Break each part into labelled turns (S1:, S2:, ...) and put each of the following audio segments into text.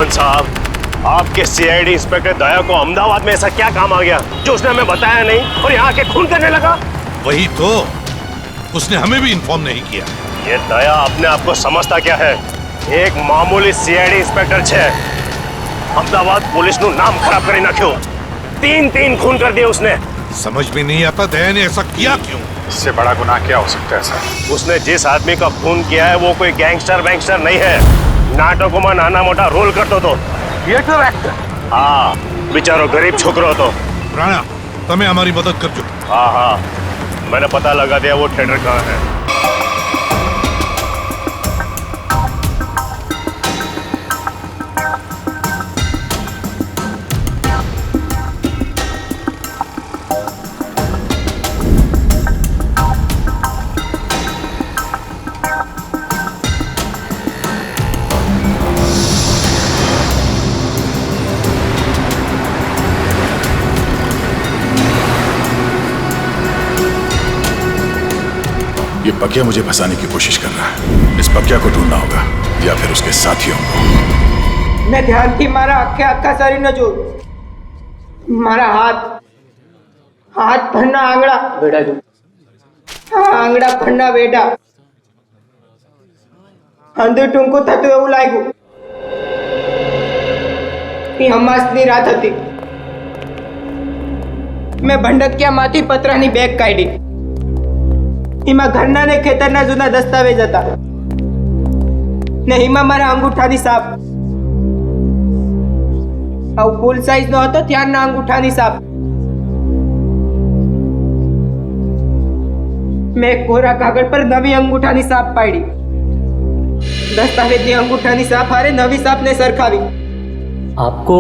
S1: सरपंच साहब, आपके CID inspector दया को अहमदाबाद में ऐसा क्या काम आ गया जो उसने हमें बताया नहीं और यहाँ के खून करने लगा?
S2: वही तो, उसने हमें भी इन्फॉर्म नहीं किया।
S1: ये दया अपने आप को समझता क्या है? एक मामूली सीआईडी इंस्पेक्टर छे, अहमदाबाद पुलिस नु नाम खराब करी नाख्यो। तीन खून कर दिए उसने।
S2: समझ में नहीं आता दया ने ऐसा किया क्यों?
S3: इससे बड़ा गुनाह क्या हो सकता है सर?
S1: उसने जिस आदमी का खून किया है वो कोई गैंगस्टर वैंगस्टर नहीं है। नाटकों में नाना मोटा रोल करतो तो।
S3: Theatre actor?
S1: हाँ, बेचारो गरीब छोकरो तो।
S2: राणा, तमें हमारी मदद करजो।
S1: हाँ, मैंने पता लगा दिया वो थिएटर कहाँ है।
S3: ये पकिया मुझे फंसाने की कोशिश कर रहा है। इस पकिया को ढूंढना होगा या फिर उसके साथियों को।
S4: मैं ध्यान थी मारा आखा शरीर न जो मारा हाथ फरना आंगड़ा बेड़ा जो आंगड़ा फरना बेड़ा अंदर टूंको था तो એવું લાગ્યું એ હમાસની રાત હતી। મેં ભંડકિયામાંથી પતરાની બેગ કાઢી। એમાં ઘરના ને ખેતરના જૂના દસ્તાવેજ હતા ને એમાં મારા અંગૂઠાની સાપ આવું ફૂલ સાઈઝ નો હતો ત્યારના અંગૂઠાની સાપ। મેં કોરા કાગળ પર નવી અંગૂઠાની સાપ પાડી। દસ્તાવેજની અંગૂઠાની સાપ હારે નવી સાપને સરખાવી।
S5: आपको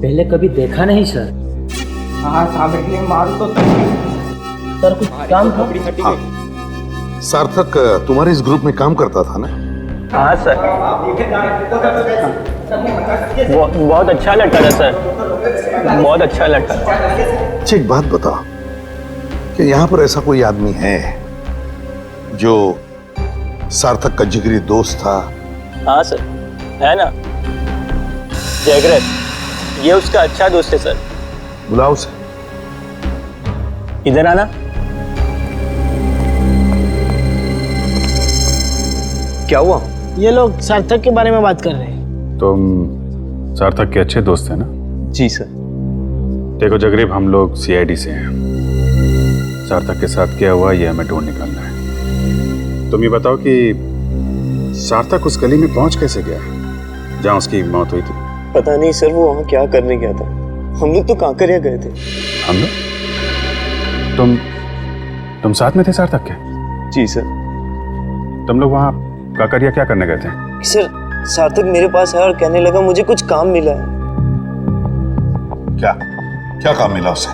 S5: पहले कभी देखा नहीं सर।
S4: हाँ सामने मारू तो
S5: सर कुछ काम था?
S3: हाँ। सार्थक तुम्हारे इस ग्रुप में काम करता था ना?
S5: हाँ सर, बहुत अच्छा लड़का था सर, बहुत अच्छा लड़का।
S3: अच्छा एक बात बताओ कि यहाँ पर ऐसा कोई आदमी है जो सार्थक का जिगरी दोस्त था?
S5: हाँ सर, है ना, जयग्रत, ये उसका अच्छा दोस्त है सर।
S3: बुलाओ उसे।
S5: इधर आना। क्या हुआ?
S6: ये लोग सार्थक के बारे में बात कर रहे हैं।
S7: तुम सार्थक के अच्छे दोस्त हैं ना?
S5: जी सर।
S7: देखो जगरीब, हम लोग सीआईडी से हैं। सार्थक के साथ क्या हुआ ये हमें ढूंढ निकालना है। तुम ये बताओ कि सार्थक उस गली में पहुंच कैसे गया जहां उसकी मौत हुई थी?
S5: पता नहीं सर, वो वहाँ क्या करने गया था। हम लोग तो कांकरिया गए थे।
S7: हम लोग? तुम साथ में थे सार्थक के?
S5: जी सर।
S7: तुम लोग वहाँ काकरिया क्या करने गए थे?
S5: सर सार्थक मेरे पास है और कहने लगा मुझे कुछ काम मिला है।
S3: क्या क्या काम मिला उसे?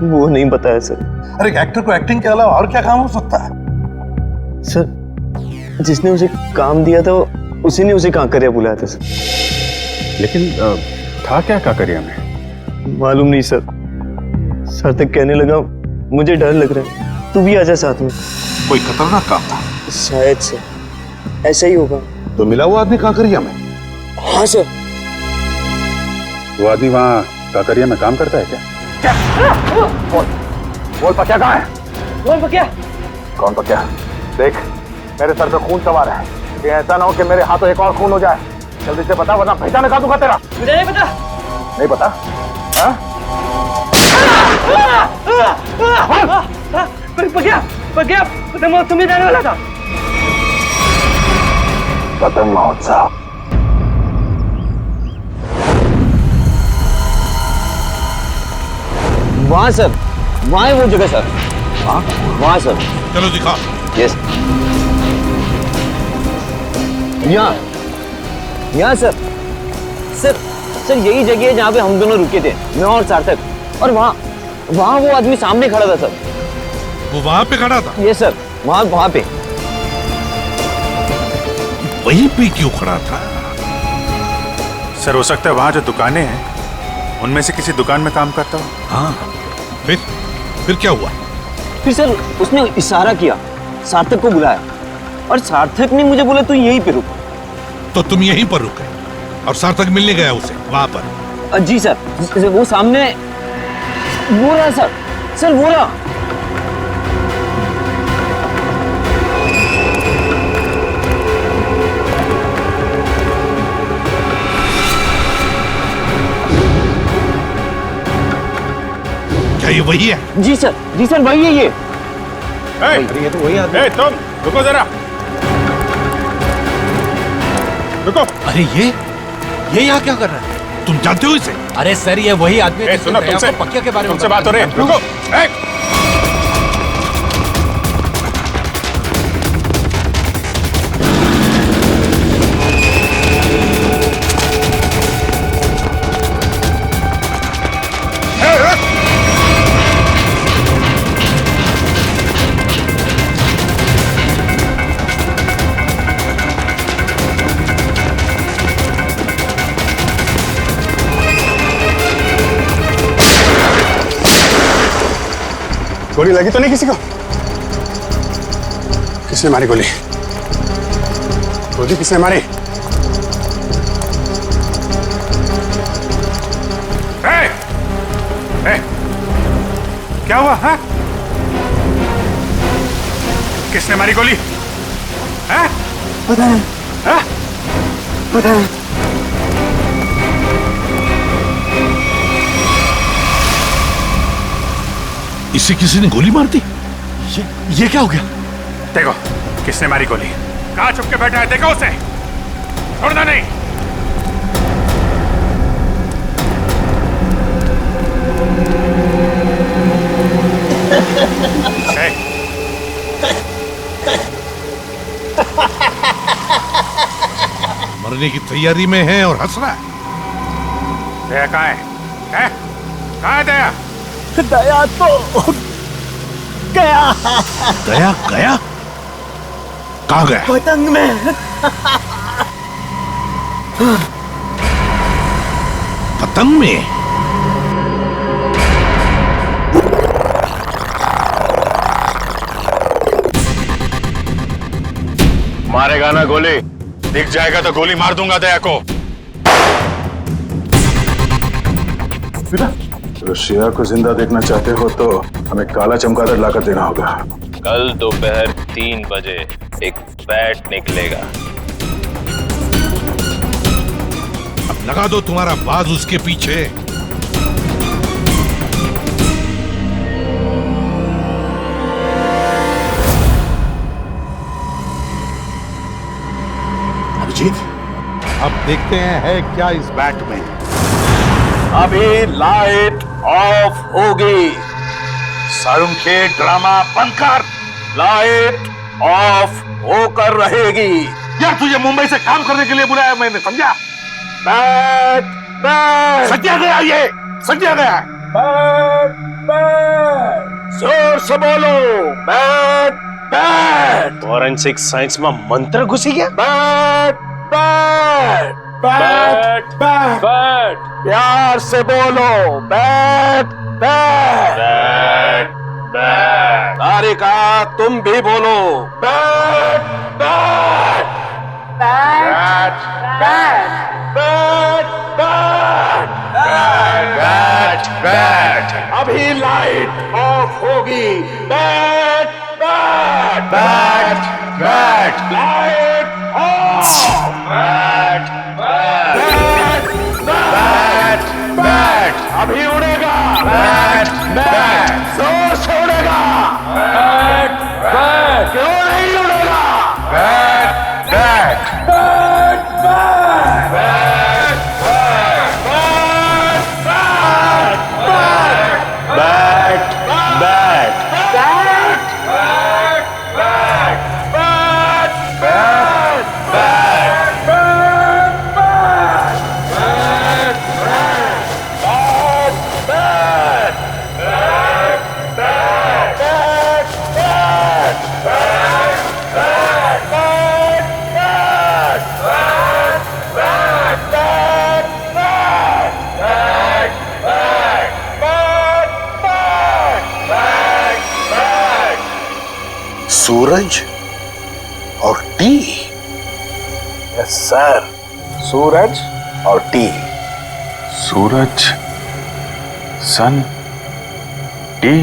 S5: वो नहीं बताया सर।
S3: अरे एक्टर को एक्टिंग के अलावा और क्या काम हो सकता है?
S5: सर जिसने उसे काम दिया था उसी ने उसे कांकरिया बुलाया था सर।
S7: लेकिन था क्या काकरिया में?
S5: मालूम नहीं सर। सार्थक कहने लगा मुझे डर लग रहा है, तू भी आजा साथ में।
S3: कोई खतरनाक काम था?
S5: शायद से ऐसा ही होगा।
S3: तो मिला वो आदमी काकरिया में?
S5: हाँ सर।
S7: वो आदमी वहाँ काकरिया में काम करता है क्या?
S3: बोल पकिया कहाँ है?
S4: बोल पकिया।
S3: कौन पकिया? देख मेरे सर पे खून सवार है, ये ऐसा ना हो कि मेरे हाथों एक और खून हो जाए। जल्दी से बता वरना पहचान निकाल दूंगा तेरा।
S4: मुझे नहीं पता।
S3: नहीं पता? हाँ?
S4: पकिया पतंग महोत्सव में जाने वाला था।
S3: पतंग महोत्सव?
S5: वहाँ सर, वहाँ है वो जगह सर। वहाँ सर।
S2: चलो दिखा।
S5: यस। यहाँ सर। सर यही जगह है जहाँ पे हम दोनों रुके थे, मैं और सार्थक। और वहाँ वो आदमी सामने खड़ा था सर।
S2: वो वहां पे खड़ा था?
S5: ये सर, वहाँ पे।
S2: वहीं पे क्यों खड़ा था?
S7: सर हो सकता है वहाँ जो दुकानें हैं उनमें से किसी दुकान में काम करता हो।
S2: हाँ, फिर क्या हुआ?
S5: फिर सर उसने इशारा किया, सार्थक को बुलाया और सार्थक ने मुझे बोला तू यहीं पे रुक।
S2: तो तुम यहीं पर रुके? और सार्थक मिलने गया उसे वहां पर।
S5: जी सर, वो सामने वो रहा सर, सर वो रहा।
S2: क्या ये वही है?
S5: जी सर वही है ये।
S7: ये तो वही आदमी। तुम रुको जरा, रुको।
S2: अरे ये यहाँ क्या कर रहा है? तुम जानते हो इसे?
S8: अरे सर ये वही आदमी है
S7: सुनो, तुमसे
S8: पक्के के बारे में
S7: तुमसे बात हो रही है। रुको। गोली लगी तो नहीं किसी को? किसने मारी गोली? गोली किसने मारी? क्या हुआ? हाँ? किसने मारी गोली? हाँ?
S4: पता नहीं।
S7: हाँ?
S4: पता नहीं।
S2: इसे किसी ने गोली मार दी?
S8: ये क्या हो गया?
S7: देखो किसने मारी गोली। कहाँ छुप के बैठा है? देखो उसे, छोड़ना नहीं।
S2: मरने की तैयारी में है और हंस रहा है।
S7: दया कहाँ है? कहाँ है दया?
S6: दया तो गया।
S2: गया? कहाँ गया?
S6: पतंग में।
S2: पतंग में?
S1: मारेगा ना गोली? दिख जाएगा तो गोली मार दूंगा दया को।
S7: तो शिया को जिंदा देखना चाहते हो तो हमें काला चमगादड़ लाकर देना होगा।
S9: कल दोपहर 3 बजे एक बैट निकलेगा।
S2: अब लगा दो तुम्हारा बाज उसके पीछे।
S3: अभिजीत, अब देखते हैं है क्या इस बैट में।
S1: अभी लाइट ऑफ होगी। सारुंखे ड्रामा बंद कर। लाइट ऑफ होकर रहेगी।
S3: यार तुझे मुंबई से काम करने के लिए बुलाया मैंने, समझा?
S1: बैट बैट
S3: सजा गया, ये सजा गया।
S1: बैट बैट जोर से बोलो। Bat bat. फॉरेंसिक साइंस में मंत्र घुसी गया। Bat bat bat bat bat. प्यार से बोलो। Bat bat bat bat. Tarika तुम भी बोलो। Bat bat bat bat bat bat bat bat. अभी लाइट ऑफ होगी। Bat bat bat bat. Light off. Bat bat bat bat. अभी उड़ेगा। बैट बैट जोर से उड़ेगा। बैट बैट क्यों नहीं उड़ेगा? Bat bat bat bat bat bat bat bat
S3: सूरज और टी।
S1: Yes sir. सूरज
S3: और टी।
S7: सूरज, सन, टी,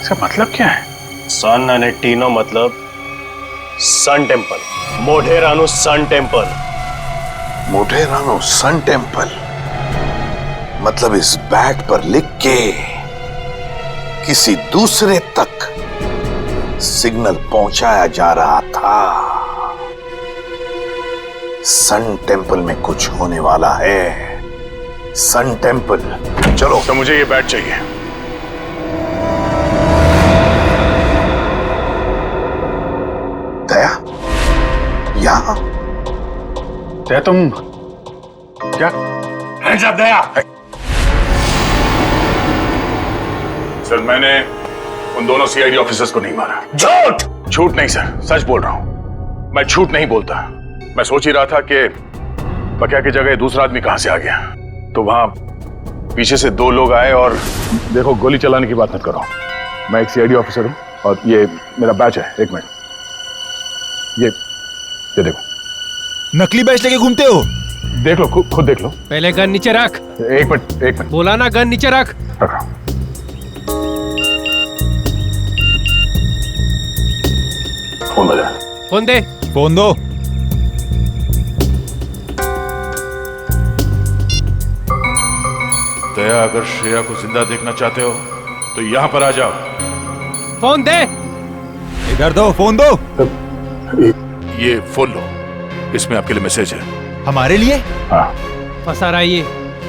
S7: इसका मतलब क्या है?
S1: सन અને ટી નો મતલબ सन टेम्पल, मोढेराનું सन टेम्पल।
S3: मोढेरानो सन टेम्पल मतलब इस बैट पर लिख के किसी दूसरे तक सिग्नल पहुंचाया जा रहा था। सन टेम्पल में कुछ होने वाला है। Sun temple. चलो।
S7: तो मुझे ये बैट चाहिए।
S3: दया, यहां?
S7: दया, तुम क्या?
S1: दया,
S7: सर, मैंने उन दोनों सीआईडी ऑफिसर्स को नहीं मारा।
S1: झूठ।
S7: झूठ नहीं सर, सच बोल रहा हूं। मैं झूठ नहीं बोलता। मैं सोच ही रहा था कि बकिया की जगह दूसरा आदमी कहां से आ गया, तो वहां पीछे से दो लोग आए और देखो, गोली चलाने की बात मत करो। मैं एक सीआईडी ऑफिसर हूं और ये मेरा बैच है। एक मिनट, ये देखो।
S8: नकली बैच लेके घूमते हो?
S7: देख लो, खुद देख लो।
S8: पहले गन नीचे रख।
S7: एक मिनट।
S8: बोला ना, गन नीचे रख।
S7: रख रहा हूं। फोन बजा।
S8: फोन दे। फोन दो।
S2: दया, अगर श्रेया को जिंदा देखना चाहते हो तो यहां पर आ जाओ।
S8: फोन दे। इधर दो, फोन दो।
S2: ये फोन लो, इसमें आपके लिए मैसेज है।
S8: हमारे लिए?
S7: हाँ।
S8: फंसा रहा है ये,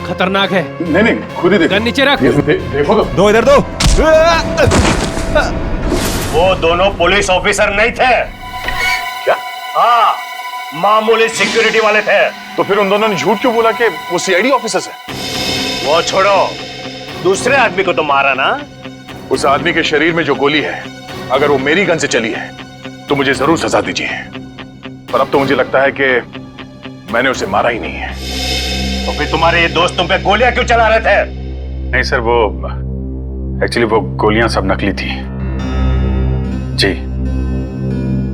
S8: खतरनाक है।
S7: नहीं, खुद ही देखो।
S8: गन नीचे रख।
S7: देखो तो।
S8: दो, इधर दो।
S1: वो दोनों पुलिस ऑफिसर नहीं थे।
S7: क्या?
S1: हाँ, मामूली सिक्योरिटी वाले थे।
S7: तो फिर उन दोनों ने झूठ क्यों बोला कि वो सीआईडी ऑफिसर्स हैं?
S1: वो छोड़ो, दूसरे आदमी को तो मारा ना।
S7: उस आदमी के शरीर में जो गोली है, अगर वो मेरी गन से चली है तो मुझे जरूर सजा दीजिए। पर अब तो मुझे लगता है कि मैंने उसे मारा ही नहीं है।
S1: तो फिर तुम्हारे ये दोस्त तुम पे गोलियां क्यों चला रहे थे?
S7: नहीं सर, वो एक्चुअली वो गोलियां सब नकली थी। जी,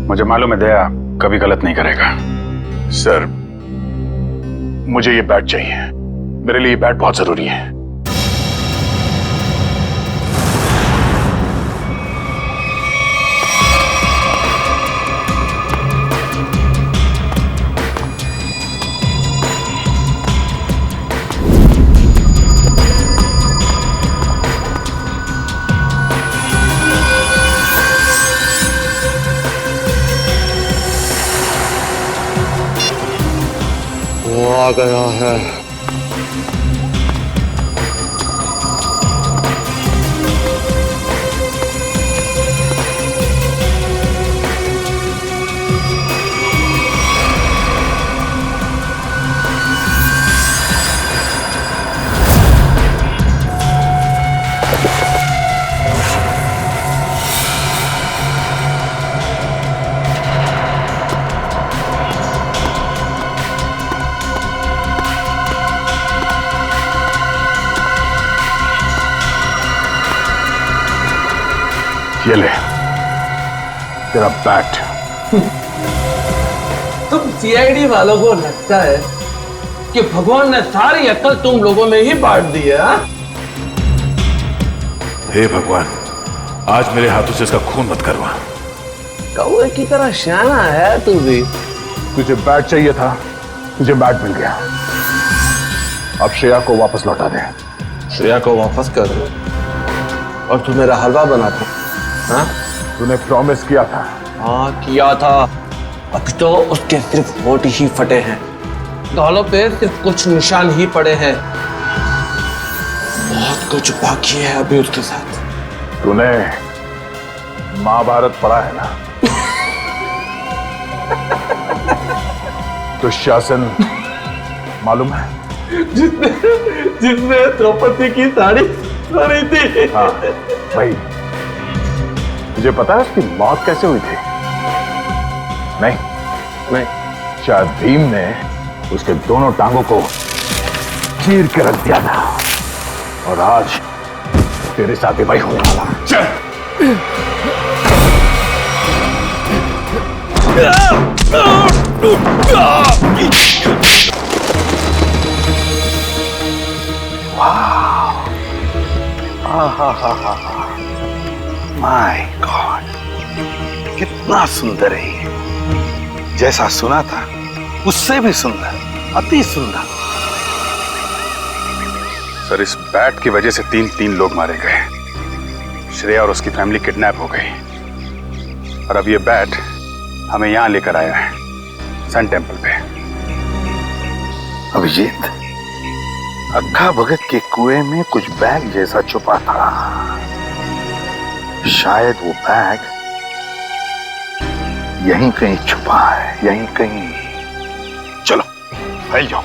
S7: मुझे मालूम है दया कभी गलत नहीं करेगा। सर, मुझे ये बैट चाहिए। मेरे लिए ये बैट बहुत जरूरी है।
S5: वो आ गया है।
S7: ये ले तेरा बैट।
S10: तुम सीआईडी वालों को लगता है कि भगवान ने सारी अक्ल तुम लोगों में ही बांट दी है?
S2: हे भगवान, आज मेरे हाथों से इसका खून मत करवा।
S10: कौवे की तरह शाना है तू भी।
S7: तुझे बैट चाहिए था, तुझे बैट मिल गया। अब श्रेया को वापस लौटा दे।
S10: श्रेया को वापस कर दो और तू मेरा हलवा बना दे। हाँ?
S7: तूने प्रॉमिस किया था।
S10: हाँ, किया था। अब तो उसके सिर्फ होठ ही फटे हैं, गालों पे सिर्फ कुछ निशान ही पड़े हैं। बहुत कुछ बाकी है अभी उसके साथ।
S7: तूने महाभारत पढ़ा है ना? दुशासन मालूम है?
S10: जिसने द्रौपदी की साड़ी पहनी थी।
S7: हाँ भाई, तुझे पता है उसकी मौत कैसे हुई थी? नहीं, शायद भीम ने उसके दोनों टांगों को चीर के रख दिया था और आज तेरे साथ ही भाई होने वाला। चल।
S3: माय गॉड, कितना सुंदर है ये। जैसा सुना था उससे भी सुंदर, अति सुंदर।
S7: सर, इस बैट की वजह से तीन लोग मारे गए। श्रेया और उसकी फैमिली किडनैप हो गई और अब ये बैट हमें यहां लेकर आया है, सन टेम्पल पे।
S3: अभिजीत, अक्खा भगत के कुएं में कुछ बैग जैसा छुपा था। शायद वो बैग यहीं कहीं छुपा है, यहीं कहीं। चलो फैल जाओ।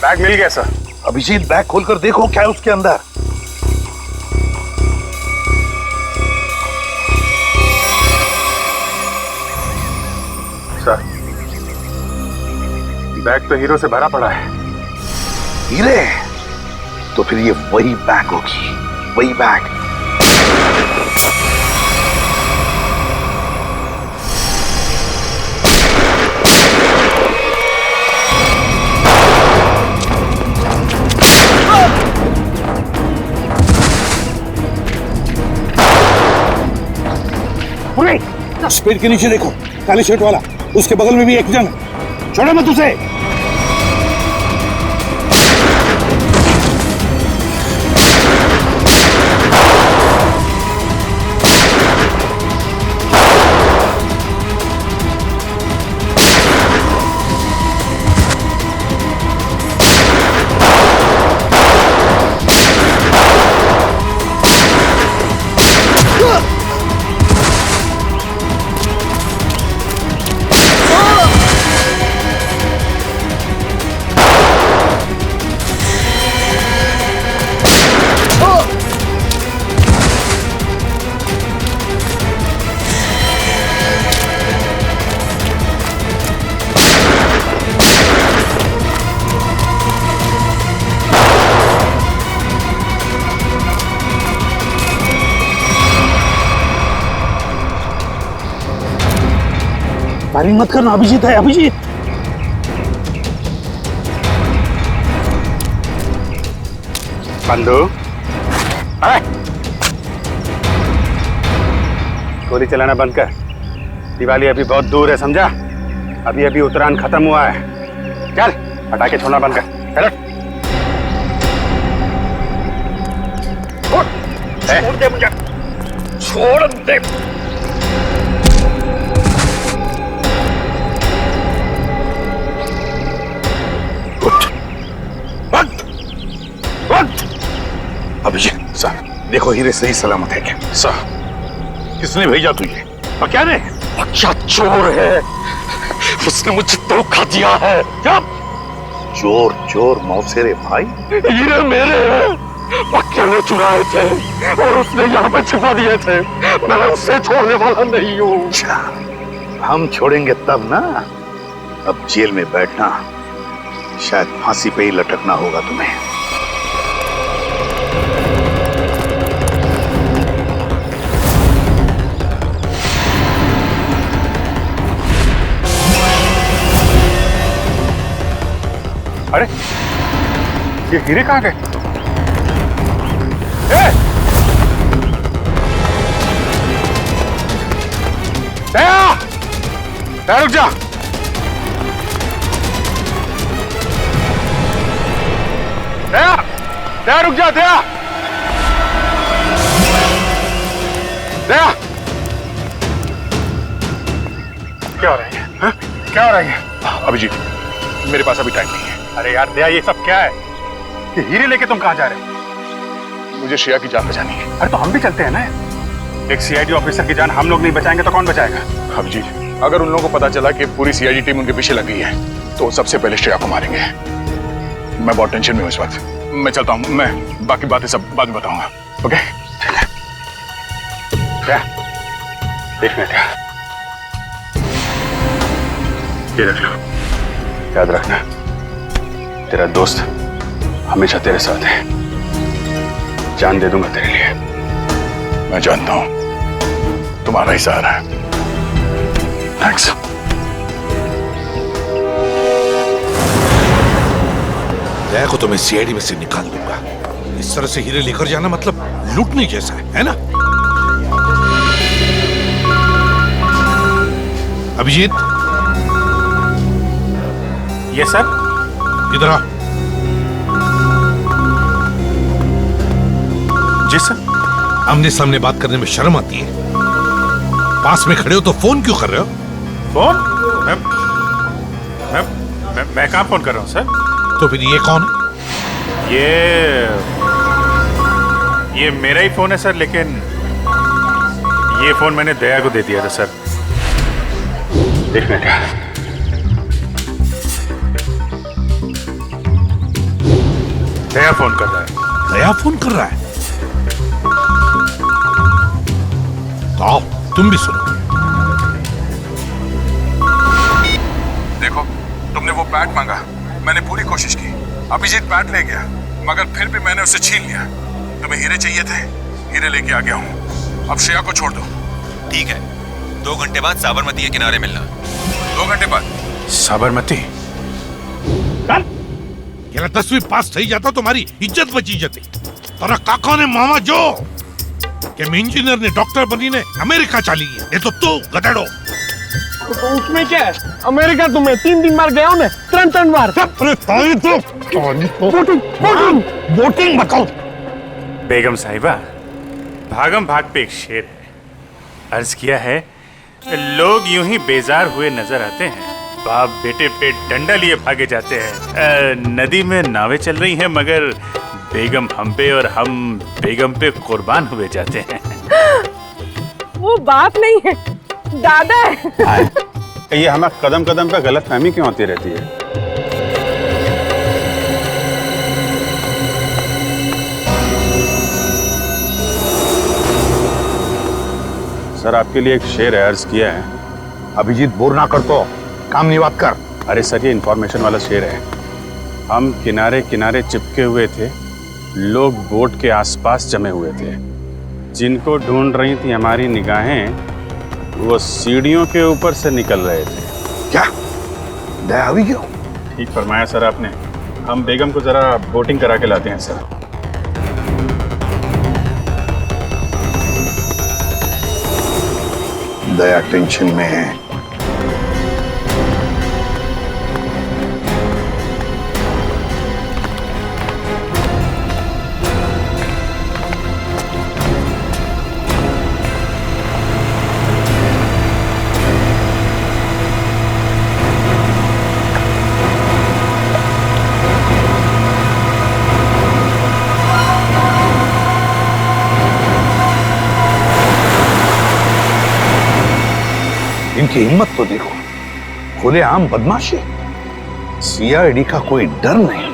S7: बैग मिल गया सर।
S3: अभिजीत, बैग खोलकर देखो क्या है उसके अंदर।
S7: सर, बैग तो हीरो से भरा पड़ा है।
S3: हीरे? तो फिर ये वही बैग होगी, वही बैग।
S6: उस पेड़ के नीचे देखो, काले शर्ट वाला, उसके बगल में भी एक जन। छोड़ो मत उसे। फायरिंग मत करना, अभिजीत है, अभिजीत।
S7: बंधु, गोली चलाना बंद कर। दिवाली अभी बहुत दूर है, समझा? अभी अभी उत्तरायण खत्म हुआ है। चल, पटाखे छोड़ना बंद कर। चलो। छोड़ दे मुझे, छोड़ दे।
S3: देखो हीरे सही सलामत है क्या?
S6: सर, किसने भेजा तुझे? और क्या ने?
S1: क्या चोर है, उसने मुझे धोखा दिया है। क्या
S3: चोर चोर मौसेरे भाई?
S1: हीरे मेरे हैं, पक्के ने चुराए थे और उसने यहाँ पे छिपा दिए थे। मैं उसे छोड़ने वाला नहीं हूँ।
S3: अच्छा, हम छोड़ेंगे तब ना। अब जेल में बैठना, शायद फांसी पे ही लटकना होगा तुम्हें।
S6: अरे, ये हीरे कहाँ गए? दया! दया रुक जा! दया! दया रुक जा, दया! दया! क्या हो रहा है? हाँ? क्या हो रहा है? अभिजीत, मेरे पास अभी टाइम नहीं है। अरे यार दया, ये सब क्या है? ये हीरे लेके तुम कहाँ जा रहे हो? मुझे श्रेया की जान बचानी है। अरे तो हम भी चलते हैं ना। एक सीआईडी ऑफिसर की जान हम लोग नहीं बचाएंगे तो कौन बचाएगा? अभिजीत, अगर उन लोगों को पता चला कि पूरी सीआईडी टीम उनके पीछे लग गई है तो सबसे पहले श्रेया को मारेंगे। मैं बहुत टेंशन में हूँ इस वक्त। मैं चलता हूँ, मैं बाकी बातें सब बाद में बताऊंगा। ओके? क्या? एक मिनट, ये रख लो, याद रखना तेरा दोस्त हमेशा तेरे साथ है। जान दे दूंगा तेरे लिए। मैं जानता हूं तुम्हारा ही सहारा है। थैंक्स।
S2: दया को तो मैं सीआईडी में से निकाल दूंगा। इस तरह से हीरे लेकर जाना मतलब लूटने जैसा है ना? अभिजीत,
S6: ये सर,
S2: इधर आ।
S6: जी सर।
S2: आमने सामने बात करने में शर्म आती है? पास में खड़े हो तो फोन क्यों कर रहे हो?
S6: फोन? मैं कहाँ फोन कर रहा हूँ सर?
S2: तो फिर ये कौन है?
S6: ये मेरा ही फोन है सर, लेकिन ये फोन मैंने दया को दे दिया था सर। एक मिनट। दया फोन कर रहा है।
S2: दया फोन कर रहा है? तो आओ तुम भी सुनो।
S6: देखो, तुमने वो बैट मांगा, मैंने पूरी कोशिश की। अभिजीत बैट ले गया, मगर फिर भी मैंने उसे छीन लिया। तुम्हें हीरे चाहिए थे, हीरे लेके आ गया हूँ। अब श्रेया को छोड़ दो।
S8: ठीक है, 2 घंटे बाद साबरमती के किनारे मिलना।
S6: 2 घंटे बाद साबरमती?
S2: ये 10वीं पास થઈ जाता तुम्हारी इज्जत बची जती। तारा काका ने मामा जो कि इंजीनियर ने डॉक्टर बनी ने अमेरिका चली गई, ये तो तू गधेड़ो।
S10: तो उसमें क्या है? अमेरिका तुम्हें 3 बार गया हूं, 3 बार।
S2: अरे ताई तो
S10: वोटिंग बताओ।
S6: बेगम साहिबा, भागम भाग पे एक शेर है, अर्ज किया है, लोग यूं ही बेजार हुए नजर आते हैं, बाप बेटे पे डंडा लिए भागे जाते हैं। नदी में नावें चल रही हैं, मगर बेगम हम पे और हम बेगम पे कुर्बान हुए जाते हैं।
S11: वो बाप नहीं है, दादा है।
S7: ये हमें कदम कदम पे गलतफहमी क्यों होती रहती है? सर, आपके लिए एक शेर है, अर्ज किया है।
S3: अभिजीत, बोर ना कर तो काम नहीं बात कर।
S7: अरे सर, ये इंफॉर्मेशन वाला शेर है। हम किनारे किनारे चिपके हुए थे, लोग बोट के आसपास जमे हुए थे, जिनको ढूंढ रही थी हमारी निगाहें, वो सीढ़ियों के ऊपर से निकल रहे थे।
S3: क्या दया भी क्यों?
S7: ठीक फरमाया सर आपने। हम बेगम को जरा बोटिंग करा के लाते हैं सर।
S3: दया टेंशन में है। इनकी हिम्मत तो देखो, खुलेआम बदमाशी, सीआईडी का कोई डर नहीं।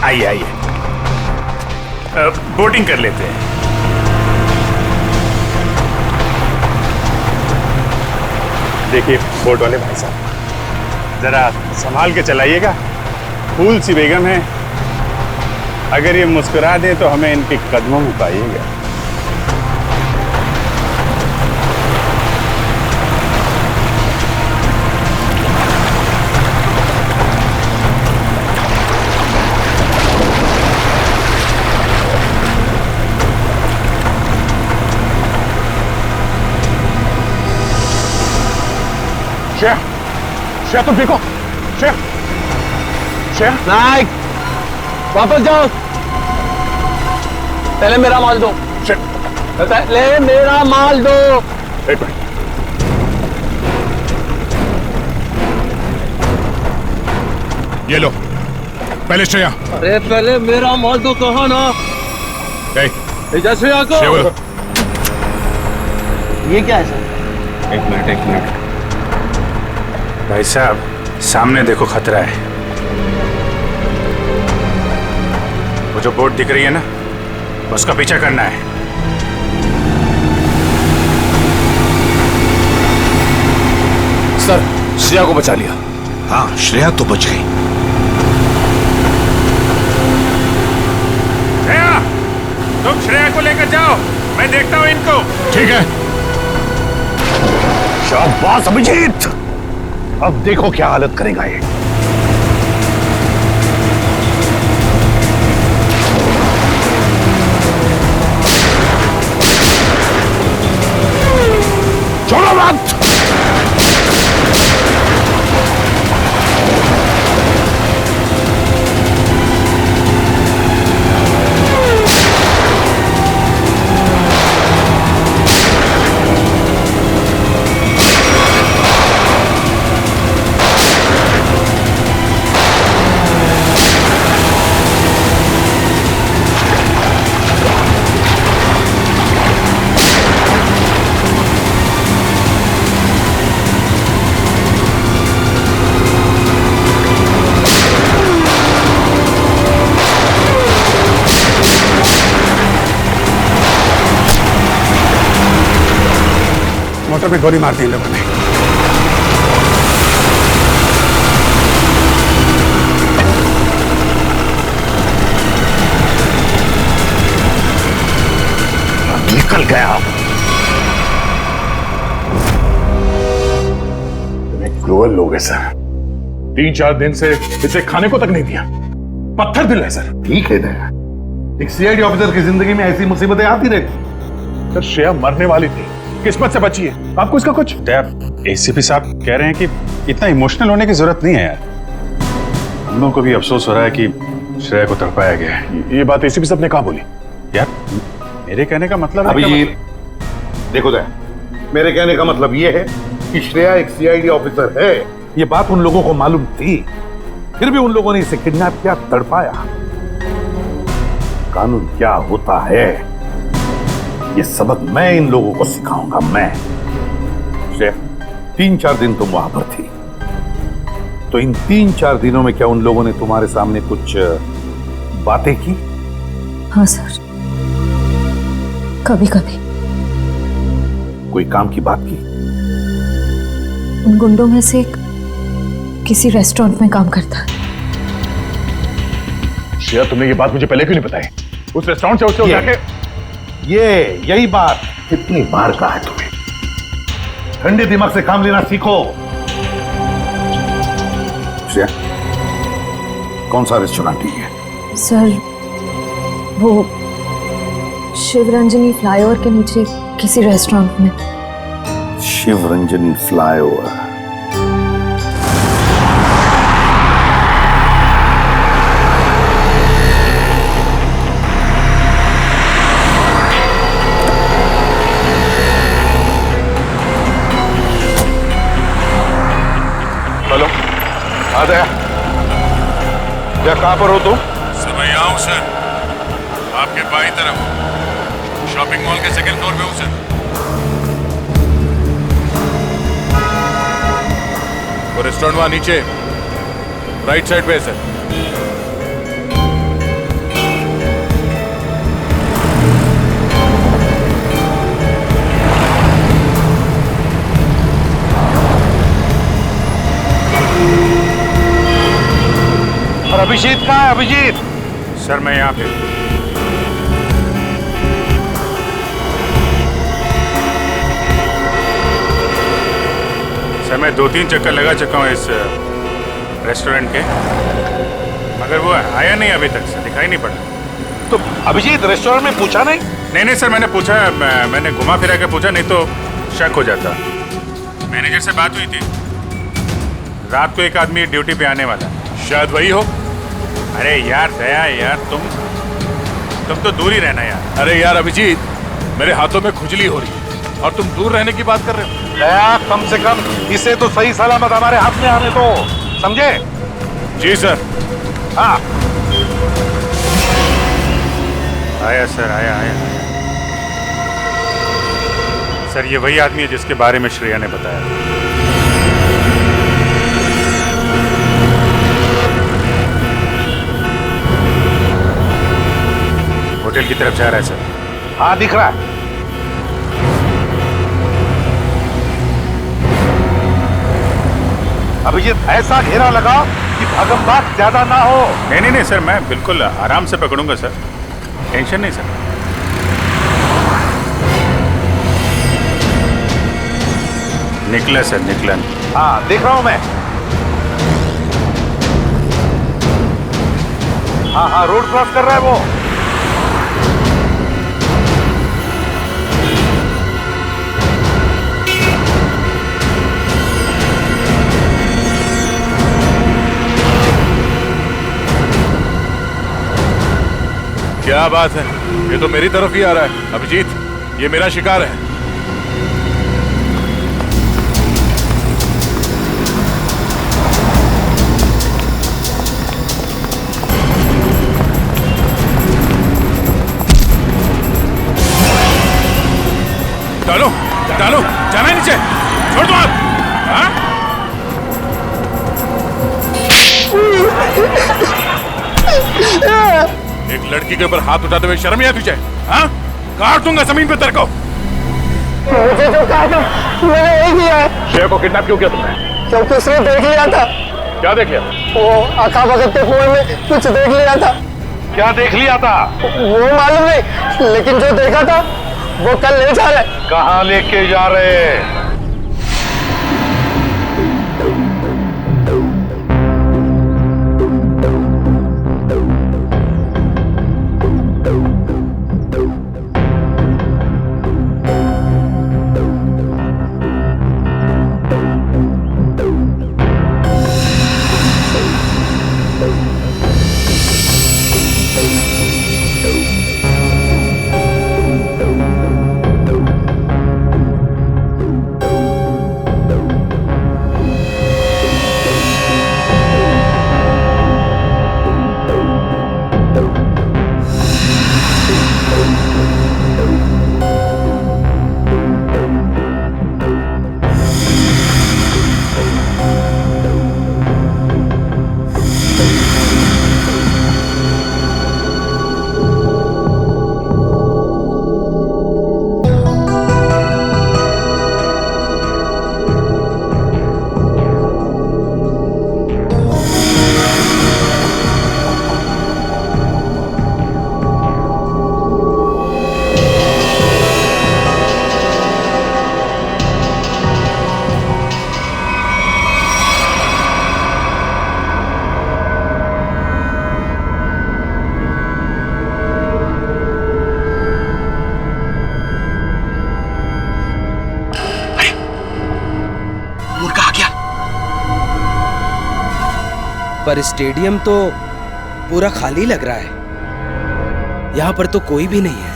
S6: आइए आइए, बोटिंग कर लेते हैं। देखिए बोट वाले भाई साहब, जरा संभाल के चलाइएगा। फूल सी बेगम है, अगर ये मुस्कुरा दे तो हमें इनके कदमों में पाइएगा। श्रेया, श्रेया तुम देखो, श्रेया, श्रेया।
S10: नाइक, वापस जाओ। पहले मेरा माल दो। पहले मेरा माल दो।
S6: एक मिनट।
S2: ये लो, पहले श्रेया।
S10: अरे पहले मेरा माल दो, कहा ना। श्रेया को। ये क्या है सर?
S7: एक मिनट। भाई साहब, सामने देखो, खतरा है। वो जो बोट दिख रही है ना, उसका पीछा करना है।
S6: सर, श्रेया को बचा लिया।
S3: हाँ, श्रेया तो बच गई।
S7: श्रेया, तुम श्रेया को लेकर जाओ, मैं देखता हूं इनको।
S2: ठीक है।
S3: शाबाश अभिजीत, अब देखो क्या हालत करेगा ये। छोड़ो मत।
S6: मोटर पे गोली मार दी इन लोगों ने।
S3: निकल गया।
S6: क्रूअल लोग है सर, 3-4 दिन से इसे खाने को तक नहीं दिया। पत्थर दिल है सर।
S3: ठीक है ना, एक सीआईडी ऑफिसर की जिंदगी में ऐसी मुसीबतें आती रहती।
S6: सर श्रेया मरने वाली थी, किस्मत से बची है। आपको इसका कुछ?
S7: एसीपी साहब कह रहे हैं कि इतना इमोशनल होने की जरूरत नहीं है यार। हम लोगों को भी अफसोस हो रहा है कि श्रेया को तड़पाया गया है।
S6: ये बात एसीपी साहब ने कहा बोली?
S7: यार मेरे कहने का मतलब
S3: अभिजीत, देखो दया, मेरे कहने का मतलब ये है कि श्रेया एक सीआईडी ऑफिसर है। ये बात उन लोगों को मालूम थी, फिर भी उन लोगों ने इसे किडनैप किया, तड़पाया। कानून क्या होता है, ये सबक मैं इन लोगों को सिखाऊंगा। मैं श्रेया, 3-4 दिन तुम वहां पर थी, तो इन 3-4 दिनों में क्या उन लोगों ने तुम्हारे सामने कुछ बातें की?
S11: हाँ सर, कभी कभी।
S3: कोई काम की बात की?
S11: उन गुंडों में से एक किसी रेस्टोरेंट में काम करता है।
S6: श्रेया, तुमने ये बात मुझे पहले क्यों नहीं बताई? उस रेस्टोरेंट से उससे जाके
S3: यही बात कितनी बार कहा है तुम्हें? ठंडे दिमाग से काम लेना सीखो। श्रेया, कौन सा रेस्टोरेंट है?
S11: सर, वो शिवरंजनी फ्लाईओवर के नीचे किसी रेस्टोरेंट में।
S3: शिवरंजनी फ्लाईओवर?
S6: हेलो, आ गया। क्या, कहां पर हो तुम?
S2: सर मैं यहाँ हूँ सर, आपके बाईं तरफ।
S7: शॉपिंग मॉल के सेकंड फ्लोर पे हूँ सर। वो रेस्टोरेंट वहां नीचे राइट साइड पे है सर।
S3: और अभिजीत कहाँ है? अभिजीत
S7: सर मैं यहाँ पे। सर मैं 2-3 चक्कर लगा चुका हूँ इस रेस्टोरेंट के, मगर वो आया नहीं अभी तक सर, दिखाई नहीं पड़ा।
S3: तो अभिजीत रेस्टोरेंट में पूछा नहीं?
S7: नहीं सर, मैंने पूछा, मैंने घुमा फिरा के पूछा, नहीं तो शक हो जाता। मैनेजर से बात हुई थी, रात को एक आदमी ड्यूटी पे आने वाला, शायद वही हो। अरे यार दया यार, तुम तो दूर ही रहना यार।
S6: अरे यार अभिजीत, मेरे हाथों में खुजली हो रही है और तुम दूर रहने की बात कर रहे हो।
S3: दया, कम से कम इसे तो सही सलामत हमारे हाथ में आने दो, समझे?
S7: जी सर।
S3: हाँ
S7: आया सर, आया। सर ये वही आदमी है जिसके बारे में श्रेया ने बताया। होटल की तरफ जा रहा है सर।
S3: हाँ दिख रहा है। अभिजीत ऐसा घेरा लगा कि भागम भाग ज्यादा ना हो।
S7: नहीं सर, मैं बिल्कुल आराम से पकड़ूंगा सर, टेंशन नहीं सर। निकला सर, निकला।
S3: हाँ देख रहा हूं मैं। हाँ रोड क्रॉस कर रहा है वो।
S6: क्या बात है, ये तो मेरी तरफ ही आ रहा है। अभिजीत, ये मेरा शिकार है।
S7: डालो, जाना है नीचे, छोड़ दो आप। हाँ?
S6: एक लड़की के ऊपर हाथ उठाते हुए शर्म नहीं आती तुझे? हाँ? काट दूंगा जमीन पे तेरे को।
S10: मुझे जो कहा था मैंने वही किया है।
S6: श्रेया को किडनैप क्यों किया तुमने?
S10: क्योंकि उसने देख लिया था।
S6: क्या देख लिया?
S10: वो आका भगत के फोन में कुछ देख लिया था।
S3: क्या देख लिया था?
S10: वो मालूम नहीं, लेकिन जो देखा था वो कल ले जा रहे।
S3: कहाँ लेके जा रहे?
S12: पर स्टेडियम तो पूरा खाली लग रहा है। यहाँ पर तो कोई भी नहीं है।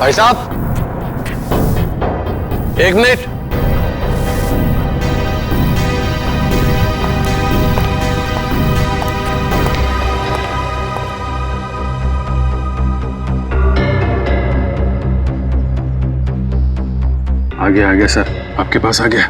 S10: भाई साहब, एक मिनट।
S7: आ गया सर, आपके पास आ गया।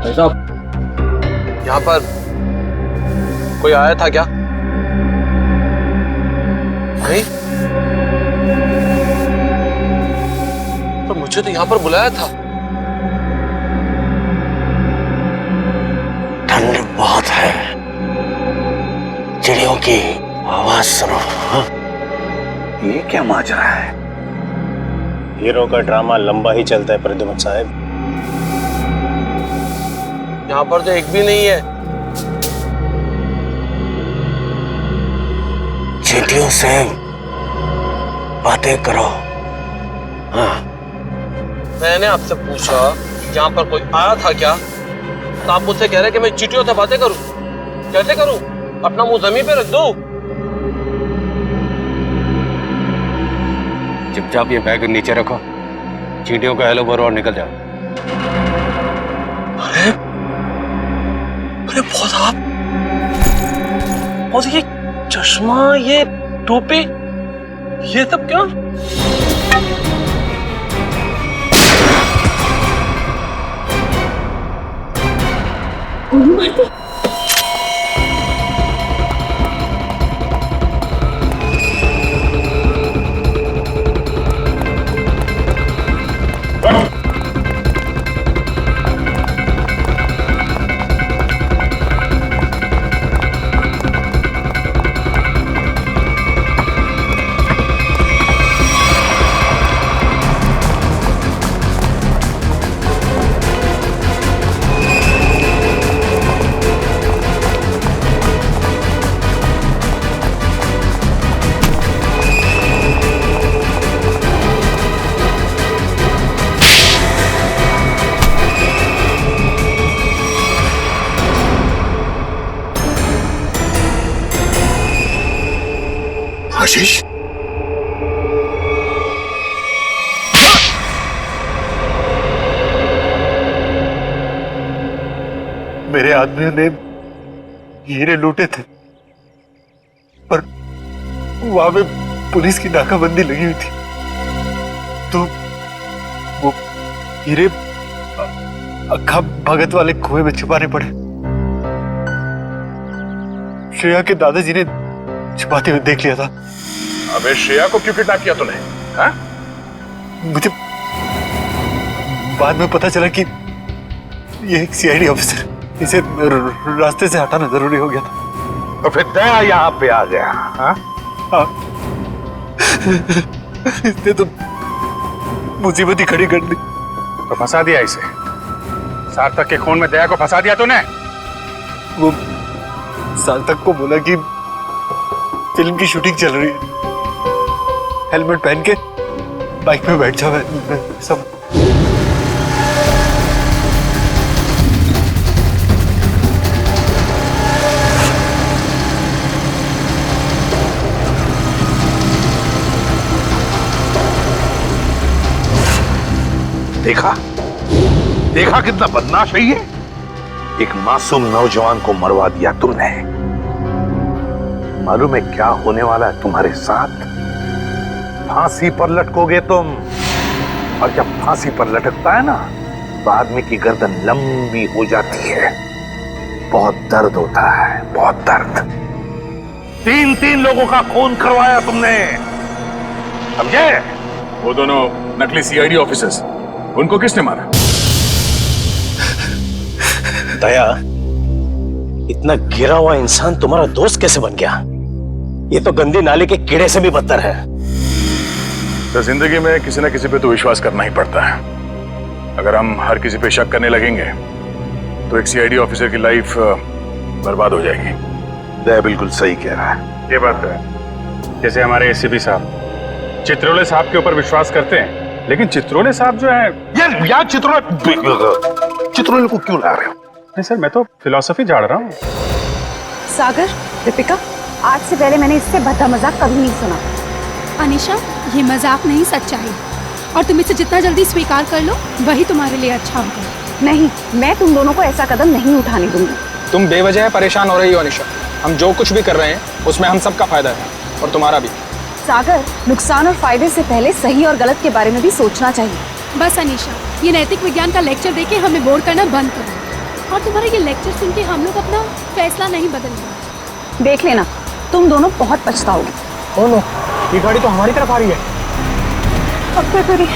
S10: भाई साहब, यहाँ पर कोई आया था क्या? नहीं, पर मुझे तो यहाँ पर बुलाया था।
S1: ठंड बहुत है, चिड़ियों की आवाज सुनो।
S3: ये क्या माजरा है?
S1: हीरो का ड्रामा लंबा ही चलता है प्रद्युमन साहब।
S10: यहाँ पर तो एक भी नहीं है।
S1: चींटियों से बातें करो। हाँ।
S10: मैंने आपसे पूछा यहाँ पर कोई आया था क्या, तो आप मुझसे कह रहे कि मैं चींटियों से बातें करूं। कैसे करूं? अपना मुंह जमीन पे रख दो।
S1: चुपचाप ये बैग नीचे रखो, चींटियों का हेलो बोलो और निकल जाओ।
S10: अरे अरे बहुत आप, और ये चश्मा, ये टोपी, ये सब क्या?
S3: आशीष,
S6: मेरे आदमियों ने हीरे लूटे थे, पर वहां पे पुलिस की नाकाबंदी लगी हुई थी, तो वो हीरे अक्खा भगत वाले कुएं में छुपाने पड़े। श्रेया के दादाजी ने छुपाते हुए देख लिया था। अबे श्रेया को क्यों किडनैप किया तूने? हाँ? मुझे बाद में पता चला कि ये एक सीआईडी ऑफिसर, इसे रास्ते से हटाना जरूरी हो गया था।
S3: तो फिर दया यहाँ पे आ गया। हाँ?
S6: हाँ। इसने तो मुसीबत ही खड़ी कर दी।
S7: तो फंसा दिया इसे। सार्थक के खून में दया को फंसा दिया तूने।
S6: वो सार्थक को बोला कि फिल्म की शूटिंग चल रही है, हेलमेट पहन के बाइक में बैठ जाओ। सब
S3: देखा देखा कितना बदमाश है ये। एक मासूम नौजवान को मरवा दिया तुमने। मालूम है क्या होने वाला है तुम्हारे साथ? फांसी पर लटकोगे तुम, और जब फांसी पर लटकता है ना तो आदमी की गर्दन लंबी हो जाती है। बहुत दर्द होता है, बहुत दर्द। 3 लोगों का खून करवाया तुमने, समझे?
S7: वो दोनों नकली सीआईडी ऑफिसर्स, उनको किसने मारा?
S1: दया, इतना गिरा हुआ इंसान तुम्हारा दोस्त कैसे बन गया? ये तो गंदी नाले के कीड़े से भी बदतर है।
S7: तो जिंदगी में किसी न किसी पे तो विश्वास करना ही पड़ता है। अगर हम हर किसी पे शक करने लगेंगे
S6: तो एक सीआईडी ऑफिसर की लाइफ बर्बाद हो जाएगी।
S3: दया बिल्कुल सही कह रहा है।
S7: ये बात तो है। जैसे हमारे एसीपी साहब चित्रोले साहब के ऊपर विश्वास करते हैं, लेकिन चित्रोले साहब जो है
S3: यार चित्रोले को क्यों ला रहे हो?
S7: नहीं सर, मैं तो फिलॉसफी झाड़ रहा हूँ।
S11: सागर, दीपिका, आज से पहले मैंने इससे भद्दा मजाक कभी नहीं सुना।
S13: अनीशा, ये मजाक नहीं, सच्चाई। और तुम इसे जितना जल्दी स्वीकार कर लो वही तुम्हारे लिए अच्छा होगा।
S11: नहीं, मैं तुम दोनों को ऐसा कदम नहीं उठाने दूंगी।
S12: तुम बेवजह परेशान हो रही हो अनिशा। हम जो कुछ भी कर रहे हैं उसमें हम सबका फायदा है, और तुम्हारा भी।
S11: सागर, नुकसान और फायदे से पहले सही और गलत के बारे में भी सोचना चाहिए।
S13: बस अनीशा, ये नैतिक विज्ञान का लेक्चर देके हमें बोर करना बंद करो। और तुम्हारा ये लेक्चर सुन के हम लोग अपना फैसला नहीं बदलेंगे।
S11: देख लेना, तुम दोनों बहुत पछताओगे।
S12: ओ नो, ये गाड़ी तो हमारी तरफ आ रही है।
S11: अब क्या करें?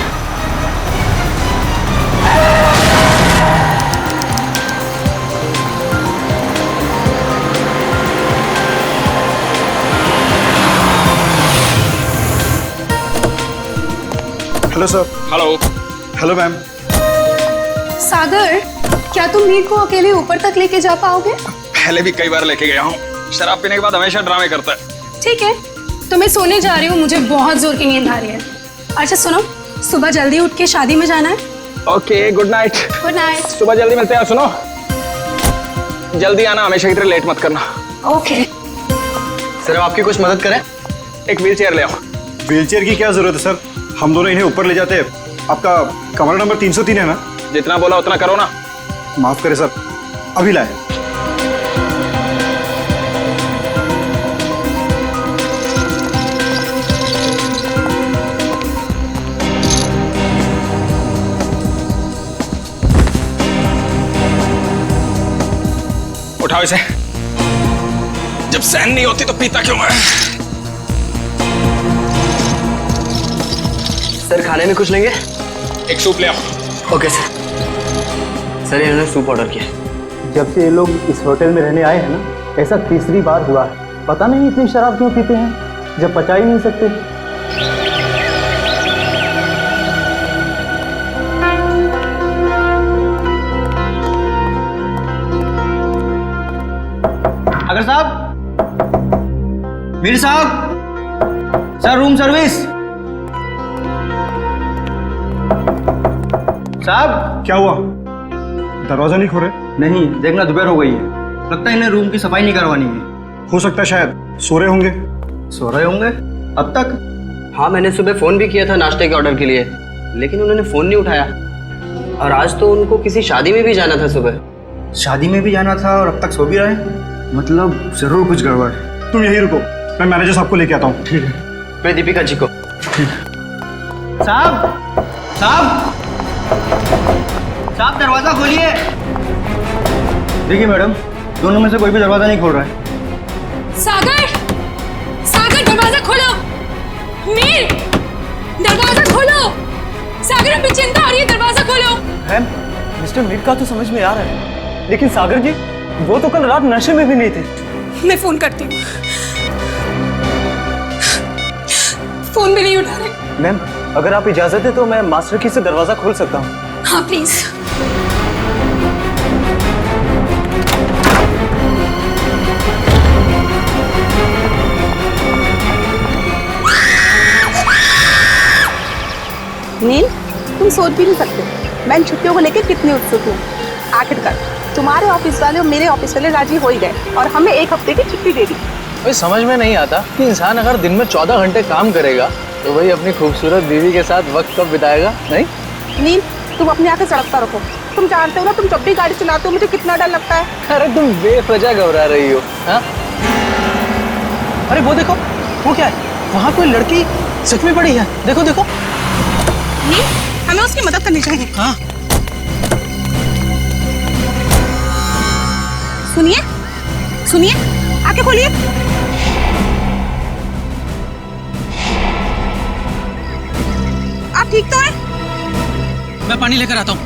S6: Hello sir.
S12: Hello.
S6: Hello ma'am.
S13: Sagar, क्या तुम मीर को अकेले ऊपर तक लेके जा पाओगे?
S12: पहले भी कई बार लेके गया हूँ। शराब पीने के बाद हमेशा ड्रामे करता है।
S13: ठीक है, तो मैं सोने जा रही हूँ, मुझे बहुत जोर की नींद आ रही है। अच्छा सुनो, सुबह जल्दी उठ के शादी में जाना है।
S12: Okay, good night.
S13: Good night.
S12: सुबह जल्दी मिलते हैं। सुनो, जल्दी आना, हमेशा की तरह लेट मत करना।
S13: ओके।
S12: सर, हम आपकी कुछ मदद करें? एक व्हील चेयर ले आओ।
S6: व्हीलचेयर की क्या जरूरत है सर? हम दोनों इन्हें ऊपर ले जाते हैं। आपका कमरा नंबर 303 है ना?
S12: जितना बोला उतना करो ना।
S6: माफ करें सर, अभी लाए।
S12: उठाओ इसे। जब सहन नहीं होती तो पीता क्यों है?
S5: सर, खाने में कुछ लेंगे?
S12: एक सूप ले आओ।
S5: Okay sir. सर, इन्होंने सूप ऑर्डर किया।
S14: जब से ये लोग इस होटल में रहने आए हैं ना, ऐसा तीसरी बार हुआ है। पता नहीं इतनी शराब क्यों पीते हैं जब पचा ही नहीं सकते।
S5: अगर साहब, मीर साहब, सर रूम सर्विस। साहब,
S6: क्या हुआ? दरवाजा नहीं खोले?
S5: नहीं, देखना दोपहर हो गई है, लगता है इन्हें रूम की सफाई नहीं करवानी है।
S6: हो सकता है शायद सो रहे होंगे।
S5: सो रहे होंगे? अब तक? हाँ, मैंने सुबह फोन भी किया था नाश्ते के ऑर्डर के लिए, लेकिन उन्होंने फोन नहीं उठाया। और आज तो उनको किसी शादी में भी जाना था सुबह।
S6: शादी में भी जाना था और अब तक सो भी रहे हैं? मतलब जरूर कुछ गड़बड़ है। तुम यहीं रुको, मैं मैनेजर साहब को लेके आता हूँ। ठीक है।
S5: मैं दीपिका जी को। साहब, साहब, साहब, दरवाजा खोलिए।
S14: देखिए मैडम, दोनों में से कोई भी दरवाजा नहीं खोल रहा है।
S13: सागर, सागर, दरवाजा खोलो। मीर, दरवाजा खोलो। सागर, हमें चिंता हो रही है, दरवाजा खोलो।
S14: मैम, मिस्टर मीर का तो समझ में आ रहा है, लेकिन सागर जी, वो तो कल रात नशे में भी नहीं थे।
S13: मैं फोन करती हूँ। फोन भी नहीं उठा रहे।
S14: मैम, अगर आप इजाजत है तो मैं मास्टर की से दरवाजा खोल सकता हूँ।
S13: हाँ प्लीज।
S11: नील, तुम सोच भी नहीं सकते मैं इन छुट्टियों को लेकर कितनी उत्सुक हूँ। आखिरकार तुम्हारे ऑफिस वाले और मेरे ऑफिस वाले राजी हो ही गए और हमें एक हफ्ते की छुट्टी दे दी।
S5: भाई, समझ में नहीं आता कि इंसान अगर दिन में 14 घंटे काम करेगा तो वही अपनी खूबसूरत बीवी के साथ वक्त कब बिताएगा? नहीं
S11: नील, तुम अपने आके सड़कता रखो। तुम जानते हो ना, तुम जब भी गाड़ी चलाते हो मुझे कितना डर लगता है।
S5: अरे तुम बेवजह घबरा रही हो। हाँ?
S12: अरे वो देखो, वो क्या है? वहाँ कोई लड़की सच में पड़ी है। देखो देखो।
S11: नील, हमें उसकी मदद करनी चाहिए।
S12: हाँ।
S11: सुनिए, सुनिए, आके खोलिए। आप ठीक तो हैं?
S12: मैं पानी लेकर आता हूँ।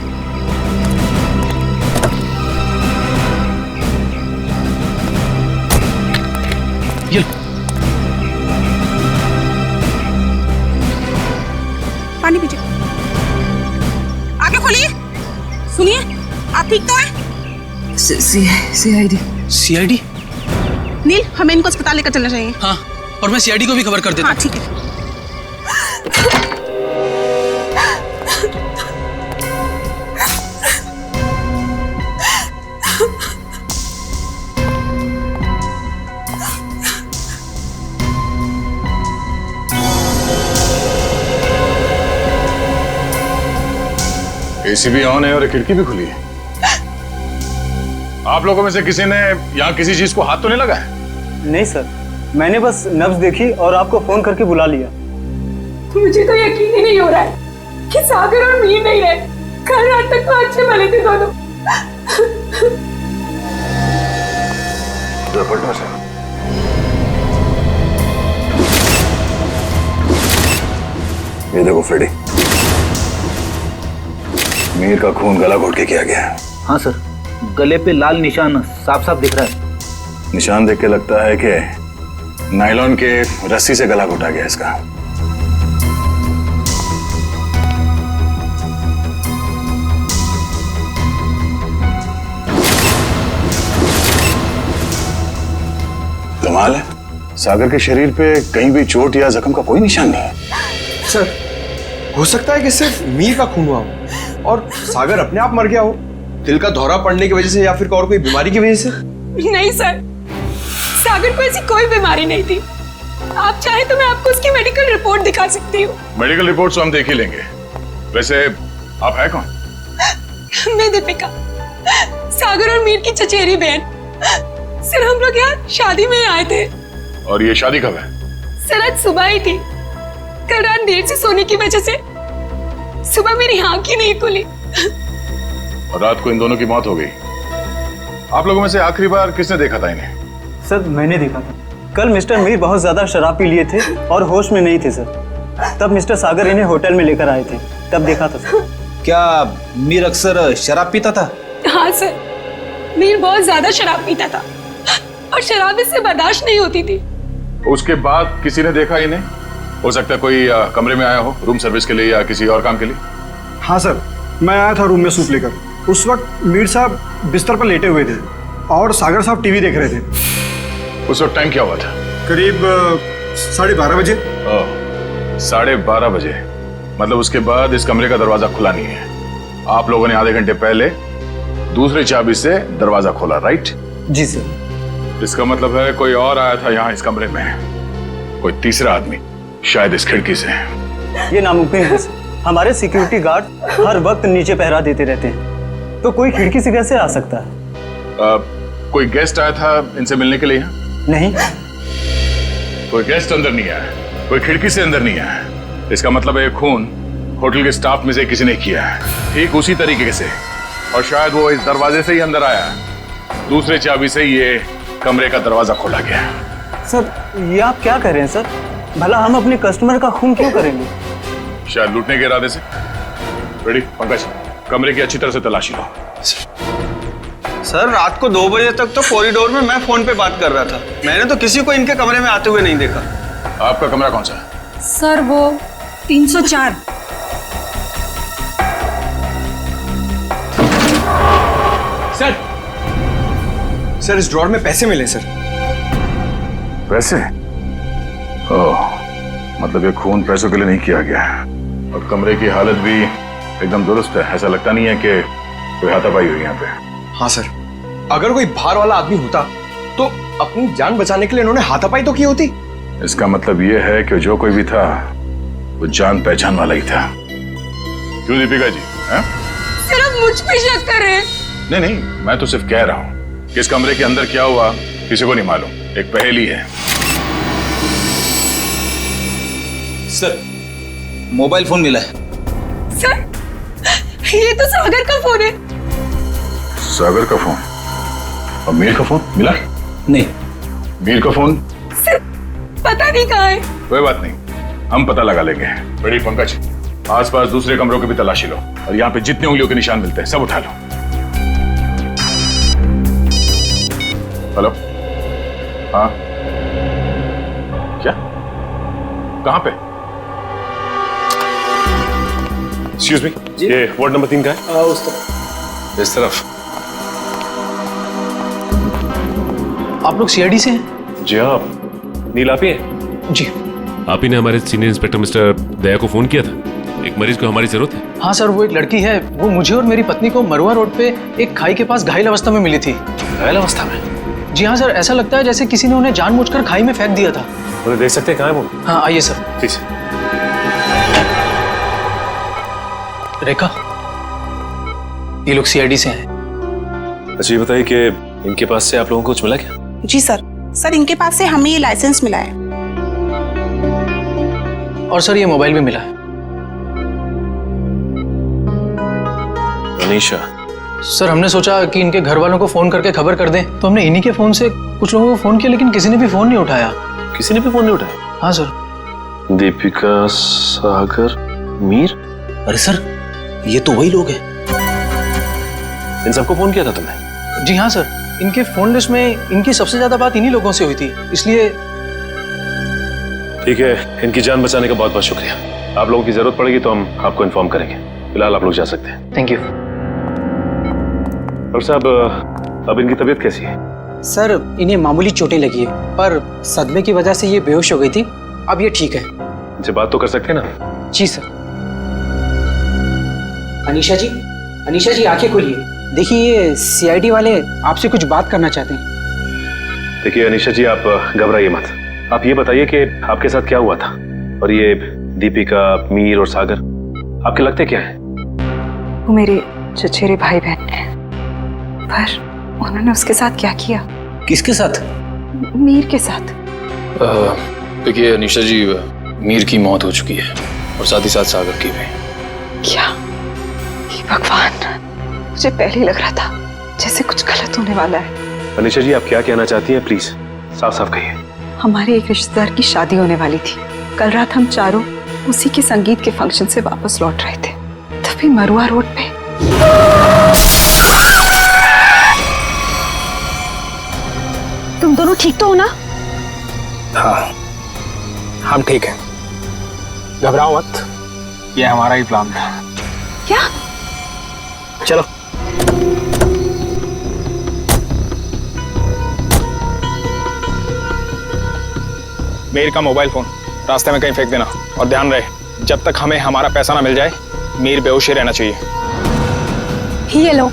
S12: ये
S11: पानी पीजिए। आगे खोलिए। सुनिए, आप ठीक तो हैं?
S12: सीआईडी। सीआईडी?
S11: नील, हमें इनको अस्पताल लेकर चलना चाहिए।
S12: हाँ, और मैं सीआईडी को भी खबर कर देता हूँ।
S11: हाँ, ठीक है।
S6: एसी भी ऑन है और खिड़की भी खुली है। आप लोगों में से किसी ने यहाँ किसी चीज को हाथ तो नहीं लगा है?
S14: नहीं सर, मैंने बस नब्ज देखी और आपको फोन करके बुला लिया।
S13: मुझे तो यकीन ही नहीं हो रहा है कि सागर और मीर नहीं रहे। कल रात तक तो अच्छे भले थे दोनों।
S6: ये देखो फ्रेडी, मीर का खून गला घोट के किया गया है।
S14: हाँ सर, गले पे लाल निशान साफ साफ दिख रहा है।
S6: निशान देख के लगता है कि नायलॉन के रस्सी से गला घोटा गया इसका। कमाल है, सागर के शरीर पे कहीं भी चोट या जख्म का कोई निशान नहीं है।
S15: सर, हो सकता है कि सिर्फ मीर का खून हुआ हो और सागर अपने आप मर गया हो, दिल का दौरा पड़ने की वजह से या फिर और कोई बीमारी की वजह से।
S13: नहीं सर, सागर को ऐसी कोई बीमारी नहीं थी। आप चाहे तो मैं आपको उसकी मेडिकल रिपोर्ट दिखा सकती हूँ।
S6: मेडिकल रिपोर्ट तो हम देख ही लेंगे। वैसे आप है कौन?
S13: मैं दीपिका, सागर और मीर की चचेरी बहन। सर, हम लोग यहाँ शादी में आए थे।
S6: और ये शादी कब है?
S13: सर, आज सुबह ही थी। कल रात देर से सोने की वजह से सुबह मेरी आंख ही नहीं खुली।
S6: और रात को इन दोनों की मौत हो गई। आप लोगों में से आखिरी बार किसने देखा था इन्हें?
S14: सर, मैंने देखा था। कल मिस्टर मीर बहुत ज्यादा शराब पी लिए थे और होश में नहीं थे सर। तब मिस्टर सागर इन्हें होटल में लेकर आए थे, तब देखा था सर।
S12: क्या मीर अक्सर शराब पीता था?
S13: हाँ सर, मीर बहुत ज्यादा शराब पीता था और शराब इससे बर्दाश्त नहीं होती थी।
S6: उसके बाद किसी ने देखा इन्हें? हो सकता है कोई कमरे में आया हो रूम सर्विस के लिए या किसी और काम के लिए।
S15: हाँ सर, मैं आया था रूम में सूप लेकर। उस वक्त मीर साहब बिस्तर पर लेटे हुए थे और सागर साहब टीवी देख रहे थे।
S6: उस वक्त टाइम क्या हुआ था?
S15: करीब 12:30 बजे।
S6: 12:30 बजे, मतलब उसके बाद इस कमरे का दरवाजा खुला नहीं है। आप लोगों ने आधे घंटे पहले दूसरी चाबी से दरवाजा खोला, राइट?
S14: जी सर।
S6: इसका मतलब है कोई और आया था यहाँ इस कमरे में, कोई तीसरा आदमी, शायद इस खिड़की से।
S14: ये नामुमकिन है सर। हमारे सिक्योरिटी गार्ड हर वक्त नीचे पहरा देते रहते हैं, तो कोई खिड़की से कैसे आ सकता है?
S6: कोई गेस्ट आया था इनसे मिलने के लिए?
S14: नहीं,
S6: कोई गेस्ट अंदर नहीं आया, कोई खिड़की से अंदर नहीं आया। इसका मतलब है खून होटल के स्टाफ में से किसी ने किया है, ठीक उसी तरीके से। और शायद वो इस दरवाजे से ही अंदर आया, दूसरे चाबी से ये कमरे का दरवाजा खोला गया।
S14: सर, ये आप क्या कह रहे हैं सर? भला हम अपने कस्टमर का खून क्यों करेंगे?
S6: शायद लूटने के इरादे से। रेडी पंकज, कमरे की अच्छी तरह से तलाशी लो।
S15: सर, रात को 2 बजे तक तो कॉरिडोर में मैं फोन पे बात कर रहा था। मैंने तो किसी को इनके कमरे में आते हुए नहीं देखा।
S6: आपका कमरा कौन सा है?
S13: सर, वो 304।
S15: सर, इस ड्रॉर में पैसे मिले सर।
S6: पैसे? ओह, मतलब ये खून पैसों के लिए नहीं किया गया। और कमरे की हालत भी एकदम दुरुस्त है, ऐसा लगता नहीं है कि कोई हाथापाई हुई यहाँ पे।
S15: हाँ सर, अगर कोई बाहर वाला आदमी होता तो अपनी जान बचाने के लिए इन्होंने हाथापाई तो की होती।
S6: इसका मतलब ये है कि जो कोई भी था वो जान पहचान वाला ही था। क्यों दीपिका जी?
S13: सर, आप मुझ पे शक कर रहे हैं?
S6: नहीं नहीं, मैं तो सिर्फ कह रहा हूँ कि इस कमरे के अंदर क्या हुआ किसी को नहीं मालूम, एक पहेली है।
S12: सर, मोबाइल फोन मिला है।
S13: सर, ये तो सागर का फोन है।
S6: सागर का फोन? और मीर का फोन मिला?
S12: नहीं।
S6: मीर का फोन?
S13: सर, पता नहीं कहाँ है।
S6: कोई बात नहीं, हम पता लगा लेंगे। बड़ी पंकज, आसपास दूसरे कमरों की भी तलाशी लो और यहाँ पे जितने उंगलियों के निशान मिलते हैं सब उठा लो। हेलो? हाँ, क्या? कहाँ पे? एक्सक्यूज मी, ये वार्ड नंबर 3 का है?
S14: उस तरफ।
S6: इस तरफ?
S16: आप लोग सीआईडी से हैं?
S17: जी हाँ, नील आप ही हैं?
S16: जी।
S17: आप ही ने हमारे सीनियर इंस्पेक्टर मिस्टर दया को फोन किया था, एक मरीज को हमारी जरूरत है।
S16: हाँ सर, वो एक लड़की है, वो मुझे और मेरी पत्नी को मरुआ रोड पे एक खाई के पास घायल अवस्था में मिली थी।
S17: घायल अवस्था में?
S16: जी हाँ सर, ऐसा लगता है जैसे किसी ने उन्हें जानबूझकर खाई में फेंक दिया था।
S17: उन्हें देख सकते हैं, कहाँ है वो?
S16: हाँ आइए सर।
S17: प्लीज।
S16: रेखा, ये लोग सीआईडी से हैं।
S17: अच्छा ये बताइए कि इनके पास से आप लोगों को कुछ मिला क्या?
S11: जी सर इनके पास से हमें ये लाइसेंस मिला है।
S16: और सर ये मोबाइल भी मिला है।
S17: अनीशा?
S16: सर हमने सोचा कि इनके घर वालों को फोन करके खबर कर दें, तो हमने इन्हीं के फोन से कुछ लोगों को फोन किया, लेकिन किसी ने भी फोन नहीं उठाया।
S17: किसी ने भी फोन नहीं उठाया?
S16: हाँ सर।
S17: दीपिका, सागर, मीर?
S12: अरे सर, ये तो वही लोग हैं।
S17: इन सबको फोन किया था तुमने?
S16: जी हाँ सर, इनके फोन लिस्ट में इनकी सबसे ज्यादा बात इन्हीं लोगों से हुई थी, इसलिए।
S17: ठीक है, इनकी जान बचाने का बहुत बहुत शुक्रिया। आप लोगों की जरूरत पड़ेगी तो हम आपको इन्फॉर्म करेंगे। फिलहाल आप लोग जा सकते हैं।
S16: Thank you.
S17: डॉक्टर साहब, अब इनकी तबीयत कैसी है?
S18: सर इन्हें मामूली चोटें लगी है, पर सदमे की वजह से ये बेहोश हो गई थी। अब ये ठीक है।
S17: इनसे बात तो कर सकते हैं ना?
S18: जी सर। अनीशा जी आंखें खोलिए। देखिए ये सीआईडी वाले आपसे कुछ बात करना चाहते हैं।
S17: देखिए अनीशा जी, आप घबराइए मत। आप ये बताइए कि आपके साथ क्या हुआ था, और ये दीपिका, मीर और सागर आपके लगते क्या हैं?
S19: वो मेरे चचेरे भाई बहन हैं, पर उन्होंने उसके साथ क्या किया?
S12: किसके साथ?
S19: मीर के साथ।
S10: देखिए अनीशा जी, मीर की मौत हो चुकी है और साथ ही साथ सागर की भी।
S19: क्या? हे भगवान, मुझे पहले ही लग रहा था जैसे कुछ गलत होने वाला है।
S17: अनीशा जी, आप क्या कहना चाहती हैं? प्लीज साफ साफ कहिए।
S19: हमारे एक रिश्तेदार की शादी होने वाली थी। कल रात हम चारों उसी के संगीत के फंक्शन से वापस लौट रहे थे, तभी मरुआ रोड पे
S11: तुम दोनों ठीक तो हो ना?
S8: हाँ, हम ठीक हैं। घबराओ मत, ये हमारा ही प्लान था।
S11: क्या?
S8: चलो। मीर का मोबाइल फोन रास्ते में कहीं फेंक देना, और ध्यान रहे जब तक हमें हमारा पैसा ना मिल जाए, मीर बेहोश ही रहना चाहिए।
S11: ये लो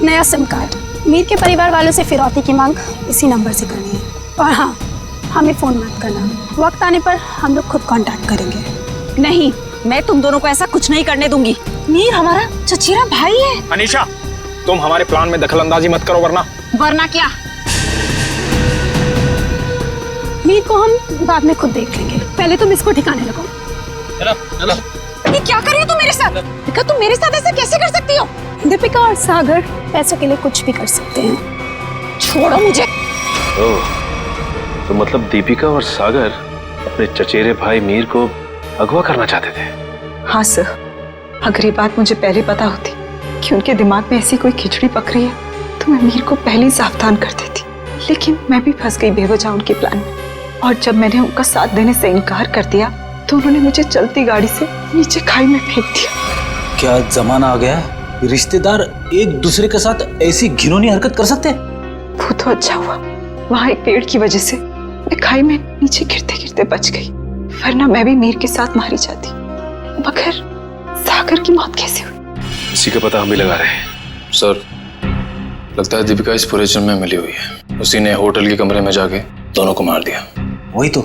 S11: नया सिम कार्ड। मीर के परिवार वालों से फिरौती की मांग इसी नंबर से करनी है। और हाँ, हमें फोन मत करना, वक्त आने पर हम लोग खुद कांटेक्ट करेंगे।
S19: नहीं, मैं तुम दोनों को ऐसा कुछ नहीं करने दूंगी।
S11: मीर हमारा चचेरा भाई है।
S8: अनीशा, तुम हमारे प्लान में दखल अंदाजी मत करो, वरना
S11: क्या? मीर को हम बाद में खुद देख लेंगे, पहले तुम इसको ठिकाने लगो।
S10: चलो।
S11: ये क्या कर रही हो तुम मेरे साथ? दीपिका, तुम मेरे साथ ऐसे कैसे कर सकती हो? दीपिका और सागर पैसों के लिए कुछ भी कर सकते हैं। छोड़ो मुझे।
S17: तो मतलब दीपिका और सागर अपने चचेरे भाई मीर को अगवा करना चाहते थे?
S19: हाँ सर, अगर ये बात मुझे पहले पता होती कि उनके दिमाग में ऐसी कोई खिचड़ी पक रही है, तो मैं मीर को पहले ही सावधान कर देती। लेकिन मैं भी फंस गई बेवजह उनके प्लान में, और जब मैंने उनका साथ देने से इनकार कर दिया, तो उन्होंने मुझे चलती गाड़ी से नीचे खाई में फेंक दिया।
S12: क्या जमाना आ गया है? रिश्तेदार एक दूसरे के साथ ऐसी घिनौनी हरकत कर सकते हैं?
S19: वो तो अच्छा हुआ, वहाँ एक पेड़ की वजह से मैं खाई में नीचे गिरते गिरते बच गई, वरना मैं भी मीर के साथ मारी जाती। मगर सागर की मौत कैसे हुई?
S17: इसी का पता हम भी लगा रहे हैं।
S10: सर, लगता है दीपिका इस पूरे जुर्म में मिली हुई है। उसी ने होटल के कमरे में जाके दोनों को मार दिया।
S12: वही तो,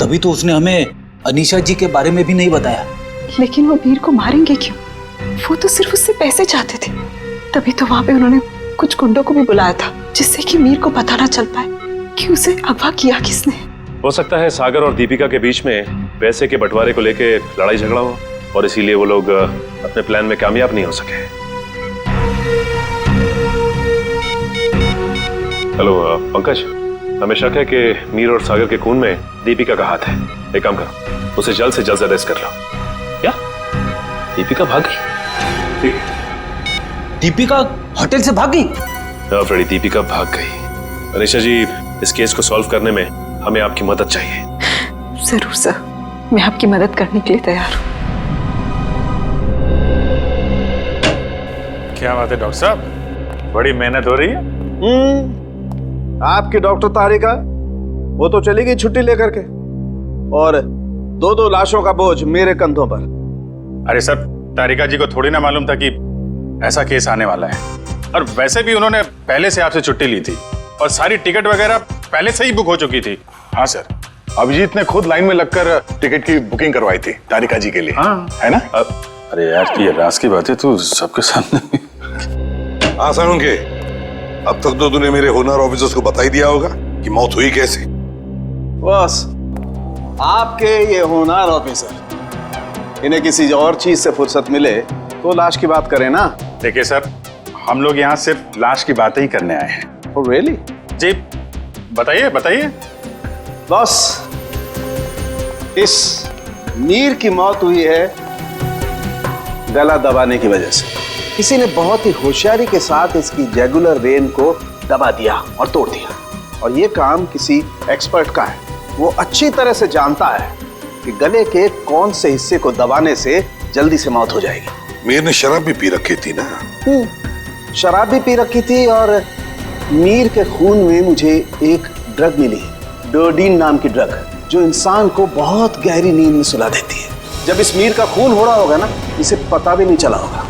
S12: तभी तो उसने हमें अनीशा जी के बारे में भी नहीं बताया।
S19: लेकिन वो मीर को मारेंगे क्यों? वो तो सिर्फ उससे पैसे चाहते थे। तभी तो वहां पे उन्होंने कुछ गुंडों को भी बुलाया था, जिससे कि मीर को पता ना चल पाए कि उसे अगवा किया किसने।
S17: हो सकता है सागर और दीपिका के बीच में पैसे के बंटवारे को लेके लड़ाई झगड़ा हो, और इसीलिए वो लोग अपने प्लान में कामयाब नहीं हो सके। हेलो पंकज, हमें शक है कि मीर और सागर के खून में दीपिका का हाथ है। एक काम करो, उसे जल्द से जल्द अरेस्ट कर लो। क्या? दीपिका भाग गई? ठीक है।
S12: दीपिका होटल से भाग गई?
S17: हाँ फ्रेडी, दीपिका भाग गई। अनीशा जी, इस केस को सॉल्व करने में हमें आपकी मदद चाहिए।
S19: जरूर सर, मैं आपकी मदद करने के लिए तैयार हूँ।
S6: क्या बात है डॉक्टर साहब, बड़ी मेहनत हो रही है।
S20: आपकी डॉक्टर तारिका, वो तो चली गई छुट्टी लेकर के, और दो दो लाशों का बोझ मेरे कंधों पर।
S7: अरे सर, तारिका जी को थोड़ी ना मालूम था कि ऐसा केस आने वाला है, और वैसे भी उन्होंने पहले से आपसे छुट्टी ली थी और सारी टिकट वगैरह पहले से ही बुक हो चुकी थी। हाँ सर,
S6: अभिजीत ने खुद लाइन में लगकर टिकट की बुकिंग करवाई थी तारिका जी के लिए। हाँ है ना?
S7: अरे यार, ये राज की बातें तो सबके सामने।
S3: हाँ साळुंखे, अब तक तो तूने मेरे होनर ऑफिसर्स को बता ही दिया होगा कि मौत हुई कैसे।
S20: बस आपके ये होनहार ऑफिसर, इन्हें किसी और चीज से फुर्सत मिले तो लाश की बात करें ना।
S7: देखिए सर, हम लोग यहाँ सिर्फ लाश की बातें ही करने आए हैं।
S20: Oh, really?
S7: जी बताइए बताइए।
S20: बस इस मीर की मौत हुई है गला दबाने की वजह से। किसी ने बहुत ही होशियारी के साथ इसकी जैगुलर वेन को दबा दिया और तोड़ दिया, और ये काम किसी एक्सपर्ट का है। वो अच्छी तरह से जानता है कि गले के कौन से हिस्से को दबाने से जल्दी से मौत हो जाएगी।
S3: मीर ने शराब भी पी रखी थी ना?
S20: शराब भी पी रखी थी, और मीर के खून में मुझे एक ड्रग मिली, डोडीन नाम की ड्रग, जो इंसान को बहुत गहरी नींद में सुला देती है। जब इस मीर का खून हो रहा होगा ना, इसे पता भी नहीं चला होगा।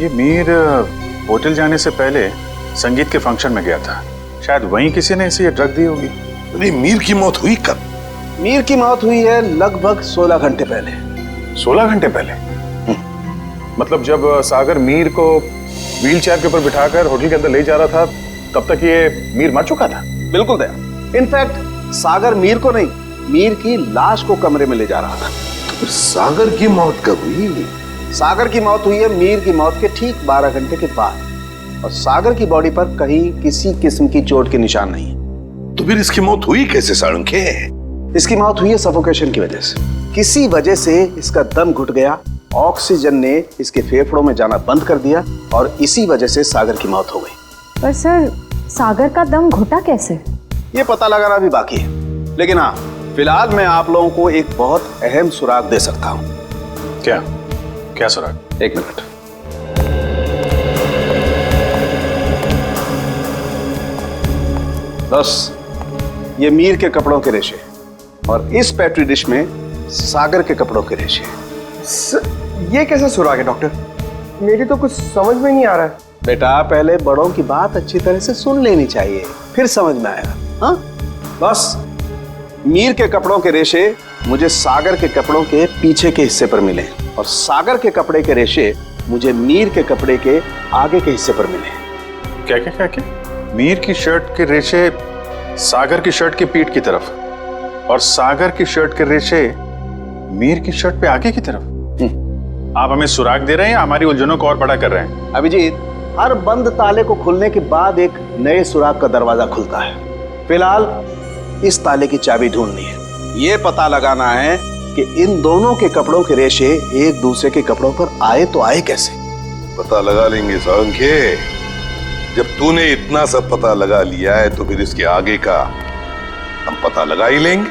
S7: ये मीर होटल जाने से पहले संगीत के फंक्शन में गया था, शायद वहीं किसी ने इसे ये ड्रग दी होगी।
S3: नहीं, मीर की मौत हुई कब?
S20: मीर की मौत हुई है लगभग 16 घंटे पहले।
S7: 16 घंटे पहले? मतलब जब सागर मीर को व्हील चेयर के ऊपर बिठाकर होटल के अंदर ले जा रहा था, तब तक ये मीर मर चुका था?
S20: बिल्कुल दया। इनफैक्ट सागर मीर को नहीं, मीर की लाश को कमरे में ले जा रहा था।
S3: तो सागर की मौत कब हुई?
S20: सागर की मौत हुई है मीर की मौत के ठीक 12 घंटे के बाद, और सागर की बॉडी पर कहीं किसी किस्म की चोट के निशान नहीं है।
S3: तो फिर इसकी मौत हुई कैसे साळुंखे?
S20: इसकी मौत हुई है सफोकेशन की वजह से। किसी वजह से इसका दम घुट गया, ऑक्सीजन ने इसके फेफड़ों में जाना बंद कर दिया, और इसी वजह से सागर की मौत हो गई।
S21: पर सर, सागर का दम घुटा कैसे?
S20: ये पता लगाना भी बाकी है, लेकिन हाँ, फिलहाल मैं आप लोगों को एक बहुत अहम सुराग दे सकता हूँ।
S7: क्या क्या सुराग?
S20: एक मिनट। बस ये मीर के कपड़ों के रेशे, और इस पेट्री डिश में सागर के कपड़ों के रेशे।
S22: ये कैसा सुराग है डॉक्टर? मेरी तो कुछ समझ में नहीं आ रहा है।
S20: बेटा, पहले बड़ों की बात अच्छी तरह से सुन लेनी चाहिए, फिर समझ में आएगा। हाँ, बस मीर के कपड़ों के रेशे मुझे सागर के कपड़ों के पीछे के हिस्से पर मिले, और सागर के कपड़े के रेशे मुझे मीर के कपड़े के आगे के हिस्से पर मिले।
S7: क्या क्या क्या क्या? मीर की शर्ट के रेशे सागर की शर्ट की पीठ की तरफ, और सागर की शर्ट के रेशे मीर की शर्ट पे आगे की तरफ। आप हमें सुराग दे रहे हैं या हमारी उलझनों को और बड़ा कर रहे हैं?
S20: अभिजीत, हर बंद ताले को खुलने के बाद एक नए सुराग का दरवाजा खुलता है। फिलहाल इस ताले की चाबी ढूंढनी है। ये पता लगाना है कि इन दोनों के कपड़ों के रेशे एक दूसरे के कपड़ों पर आए तो आए कैसे।
S3: पता लगा लेंगे साळुंखे। जब तूने इतना सब पता लगा लिया है तो फिर इसके आगे का हम पता लगा ही लेंगे।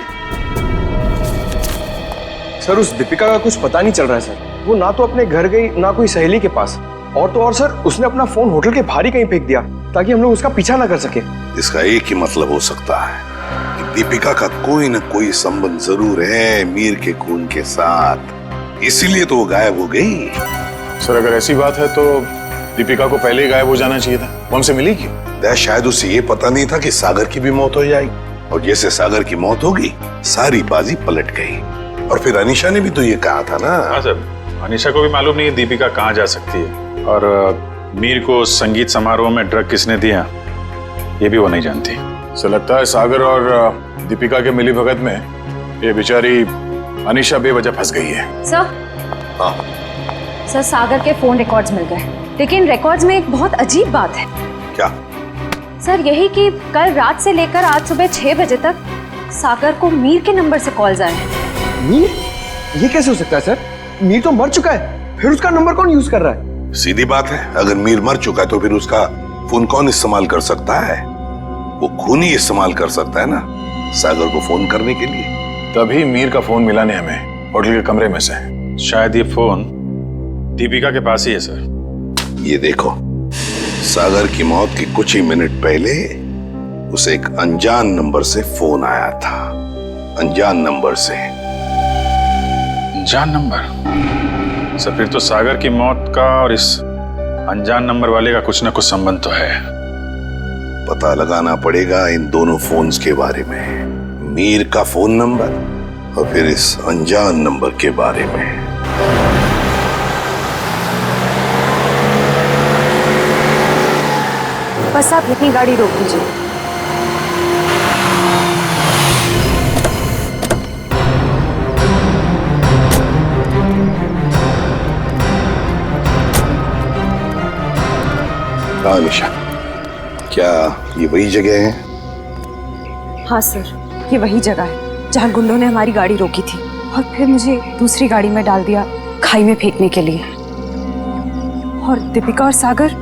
S22: सर, उस दीपिका का कुछ पता नहीं चल रहा है सर। वो ना तो अपने घर गई, ना कोई सहेली के पास, और तो और सर, उसने अपना फोन होटल के बाहर ही कहीं फेंक दिया ताकि हम लोग उसका पीछा ना कर सके।
S3: इसका एक ही मतलब हो सकता है कि दीपिका का कोई ना कोई संबंध जरूर है मीर के खून के साथ, इसीलिए तो वो गायब हो गई।
S7: सर, अगर ऐसी बात है तो दीपिका को पहले ही गायब हो जाना चाहिए था। वो हमसे मिली क्यों?
S3: शायद उसे ये पता नहीं था कि सागर की भी मौत हो जाएगी, और जैसे सागर की मौत होगी सारी बाजी पलट गई। और फिर अनीशा ने भी तो ये कहा था ना।
S7: हाँ सर, अनीशा को भी मालूम नहीं है दीपिका कहाँ जा सकती है, और मीर को संगीत समारोह में ड्रग किसने दिया ये भी वो नहीं जानती। सो लगता है सागर और दीपिका के मिली भगत में ये बेचारी अनीशा बेवजह फंस गई है।
S21: सर,
S3: हाँ
S21: सर, सागर के फोन रिकॉर्ड्स मिल गए, लेकिन रिकॉर्ड्स में एक बहुत अजीब बात है।
S3: क्या?
S21: सर, यही कि कल रात से लेकर आज सुबह 6 बजे तक सागर को मीर के नंबर से कॉल्स आए हैं।
S22: मीर? ये कैसे हो सकता है सर? मीर तो मर चुका है, फिर उसका नंबर कौन यूज कर रहा है?
S3: सीधी बात है, अगर मीर मर चुका है तो फिर उसका फोन कौन इस्तेमाल कर सकता है? वो खून ही इस्तेमाल कर सकता है ना सागर को फोन करने के लिए।
S7: तभी मीर का फोन मिला नहीं हमें होटल के कमरे में से। शायद ये फोन दीपिका के पास ही है सर।
S3: ये देखो, सागर की मौत के कुछ ही मिनट पहले उसे एक अनजान नंबर से फोन आया था। अनजान नंबर से।
S7: अनजान नंबर? सर फिर तो सागर की मौत का और इस अनजान नंबर वाले का कुछ ना कुछ संबंध तो है।
S3: पता लगाना पड़ेगा इन दोनों फोन्स के बारे में, मीर का फोन नंबर और फिर इस अनजान नंबर के बारे में।
S21: बस आप यहीं गाड़ी रोक दीजिए।
S3: हाँ निशा, क्या ये वही जगह है?
S21: हाँ सर, ये वही जगह है जहाँ गुंडों ने हमारी गाड़ी रोकी थी और फिर मुझे दूसरी गाड़ी में डाल दिया खाई में फेंकने के लिए। और दीपिका और सागर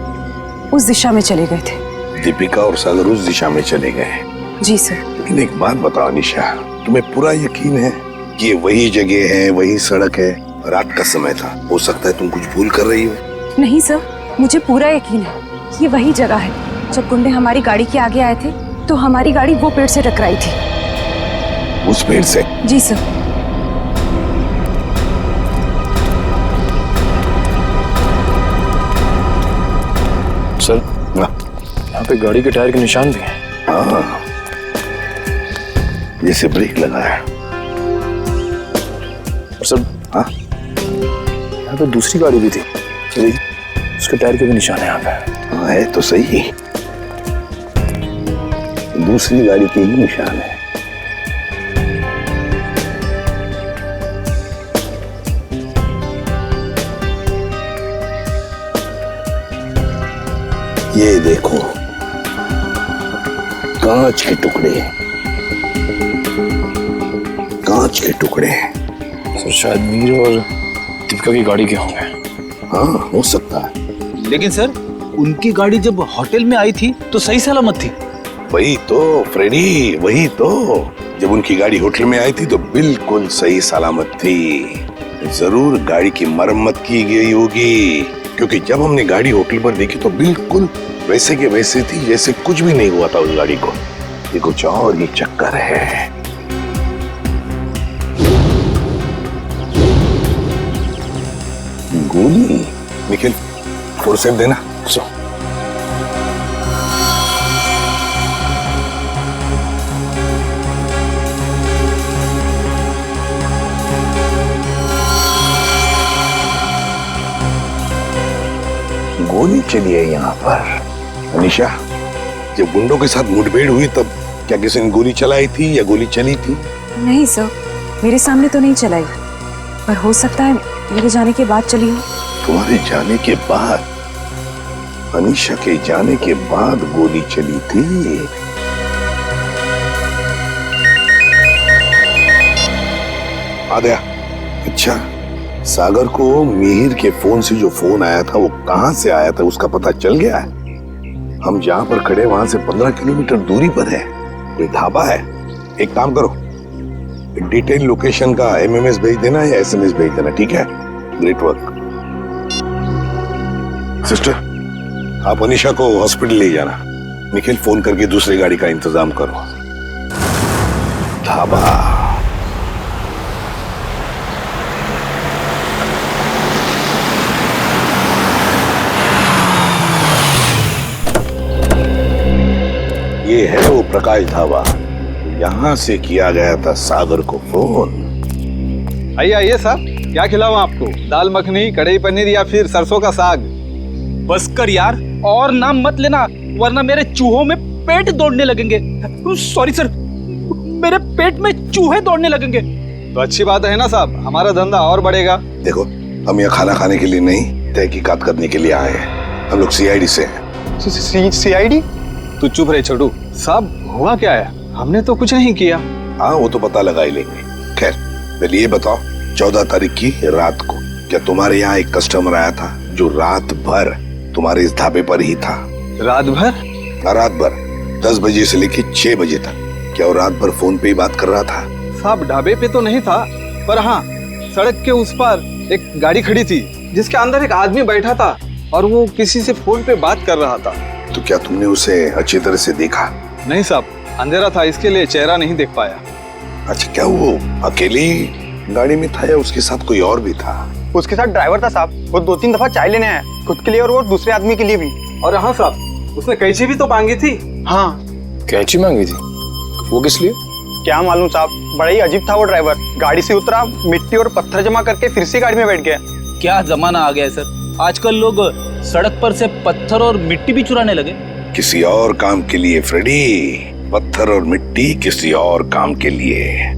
S21: उस दिशा में चले गए थे।
S3: दीपिका और सागर उस दिशा में चले गए?
S21: जी सर।
S3: लेकिन एक बात बताओ निशा, तुम्हें पूरा यकीन है कि ये वही जगह है, वही सड़क है? रात का समय था, हो सकता है तुम कुछ भूल कर रही हो।
S21: नहीं सर, मुझे पूरा यकीन है ये वही जगह है। जब गुंडे हमारी गाड़ी के आगे आए थे तो हमारी गाड़ी वो पेड़ से टकराई थी।
S3: उस पेड़ से?
S21: जी सर।
S8: सर, यहाँ पे गाड़ी के टायर के निशान भी हैं।
S3: हाँ, जैसे ब्रेक लगा है।
S8: और सर, हाँ, यहाँ पे दूसरी गाड़ी भी थी, चलिए उसके टायर के भी निशान है यहाँ पे।
S3: हाँ है तो सही, दूसरी गाड़ी के ही निशान है। ये देखो, कांच के टुकड़े, कांच के टुकड़े।
S8: सर शायद मीर और दीपिका की गाड़ी के होंगे।
S3: हाँ हो सकता है।
S4: लेकिन सर, उनकी गाड़ी जब होटल में आई थी तो सही सलामत थी।
S3: वही तो फ्रेडी, वही तो। जब उनकी गाड़ी होटल में आई थी तो बिल्कुल सही सलामत थी। जरूर गाड़ी की मरम्मत की गई होगी, क्योंकि जब हमने गाड़ी होटल पर देखी तो बिल्कुल वैसे के वैसे थी जैसे कुछ भी नहीं हुआ था उस गाड़ी को। ये कुछ और ही चक्कर है। गोली? निखिल, फोर्सेप देना। सो गोली चली है यहाँ पर। अनीशा, जब गुंडों के साथ मुठभेड़ हुई तब क्या किसी ने गोली चलाई थी या गोली चली थी?
S21: नहीं सर, मेरे सामने तो नहीं चलाई, पर हो सकता है मेरे जाने के बाद चली हो।
S3: तुम्हारे जाने के बाद? अनीशा के जाने के बाद गोली चली थी? आद्या, अच्छा, सागर को मिहिर के फोन से जो फोन आया था वो कहां से आया था उसका पता चल गया है? हम जहां पर खड़े वहां से 15 किलोमीटर दूरी पर है, कोई ढाबा है। एक काम करो, डिटेल लोकेशन का एमएमएस भेज देना या एसएमएस भेज देना, ठीक है? Great work. सिस्टर, आप अनीशा को हॉस्पिटल ले जाना। निखिल, फोन करके दूसरी गाड़ी का इंतजाम करो। ढाबा। ये है वो प्रकाश ढाबा, यहां से किया गया था सागर को फोन।
S9: आइए आइए साहब, क्या खिलाऊं आपको? दाल मखनी, कढ़ाई पनीर या फिर सरसों का साग?
S4: बस कर यार, और नाम मत लेना वरना मेरे चूहों में पेट दौड़ने लगेंगे। सॉरी सर, मेरे पेट में चूहे दौड़ने लगेंगे।
S9: तो अच्छी बात है ना साहब, हमारा धंधा और बढ़ेगा।
S3: देखो, हम यहाँ खाना खाने के लिए नहीं, तहकीकात करने के लिए आए हैं। हम लोग सीआईडी से हैं।
S9: सीआईडी? तू चुप रहे छोटू। साहब, हुआ क्या है? हमने तो कुछ नहीं किया।
S3: हाँ, वो तो पता लगा ही लेंगे। खैर, पहले ये बताओ, 14 तारीख की रात को क्या तुम्हारे यहाँ एक कस्टमर आया था जो रात भर तुम्हारे इस ढाबे पर ही था?
S9: रात भर?
S3: रात भर 10 बजे से लेकर 6 बजे तक। क्या वो रात भर फोन पे ही बात कर रहा था?
S9: साहब, ढाबे पे तो नहीं था, पर हाँ, सड़क के उस पार एक गाड़ी खड़ी थी जिसके अंदर एक आदमी बैठा था और वो किसी से फोन पे बात कर रहा था।
S20: तो क्या तुमने उसे अच्छी तरह से देखा?
S9: नहीं साहब, अंधेरा था इसके लिए चेहरा नहीं देख पाया।
S20: अच्छा, क्या वो अकेले गाड़ी में था या उसके साथ कोई और भी था?
S14: उसके साथ ड्राइवर था साहब, वो 2-3 दफा चाय लेने आया, खुद के लिए और वो दूसरे आदमी के लिए भी।
S9: और हाँ साहब, उसने कैंची भी तो मांगी थी।
S14: हाँ,
S8: कैंची मांगी थी? वो किस लिए?
S14: क्या मालूम साहब, बड़ा ही अजीब था वो ड्राइवर। गाड़ी से उतरा, मिट्टी और पत्थर जमा करके फिर से गाड़ी में बैठ गया।
S4: क्या जमाना आ गया है सर, आजकल लोग सड़क पर से पत्थर और मिट्टी भी चुराने लगे।
S20: किसी और काम के लिए फ्रेडी, पत्थर और मिट्टी किसी और काम के लिए।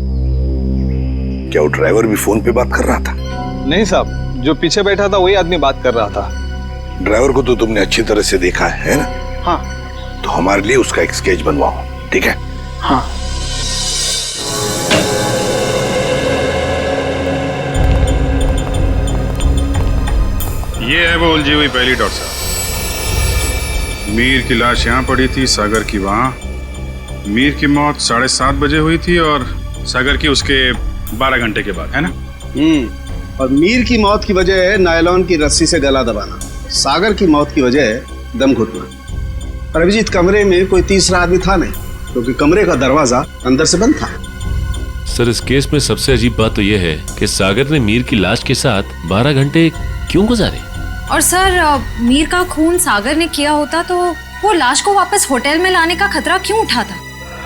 S20: क्या वो ड्राइवर भी फोन पे बात कर रहा था?
S9: नहीं साहब, जो पीछे बैठा था वही आदमी बात कर रहा था।
S20: ड्राइवर को तो तुमने अच्छी तरह से देखा है ना?
S14: हाँ।
S20: तो हमारे लिए उसका एक स्केच बनवाओ, ठीक है?
S14: हाँ।
S7: ये है वो उलझी हुई पहली डॉक्टर साहब। मीर की लाश यहाँ पड़ी थी, सागर की वहाँ। मीर की मौत 7:30 बजे हुई थी और सागर की उसके 12 घंटे के बाद, है ना?
S20: और मीर की मौत की वजह है नायलॉन की रस्सी से गला दबाना, सागर की मौत की वजह है दम घुटना। पर अभिजीत, कमरे में कोई तीसरा आदमी था नहीं, क्योंकि कमरे का दरवाजा अंदर से बंद था।
S17: सर, इस केस में सबसे अजीब बात तो यह है कि सागर ने मीर की लाश के साथ 12 घंटे क्यों गुजारे?
S21: और सर, मीर का खून सागर ने किया होता तो वो लाश को वापस होटल में लाने का खतरा क्यों उठाता?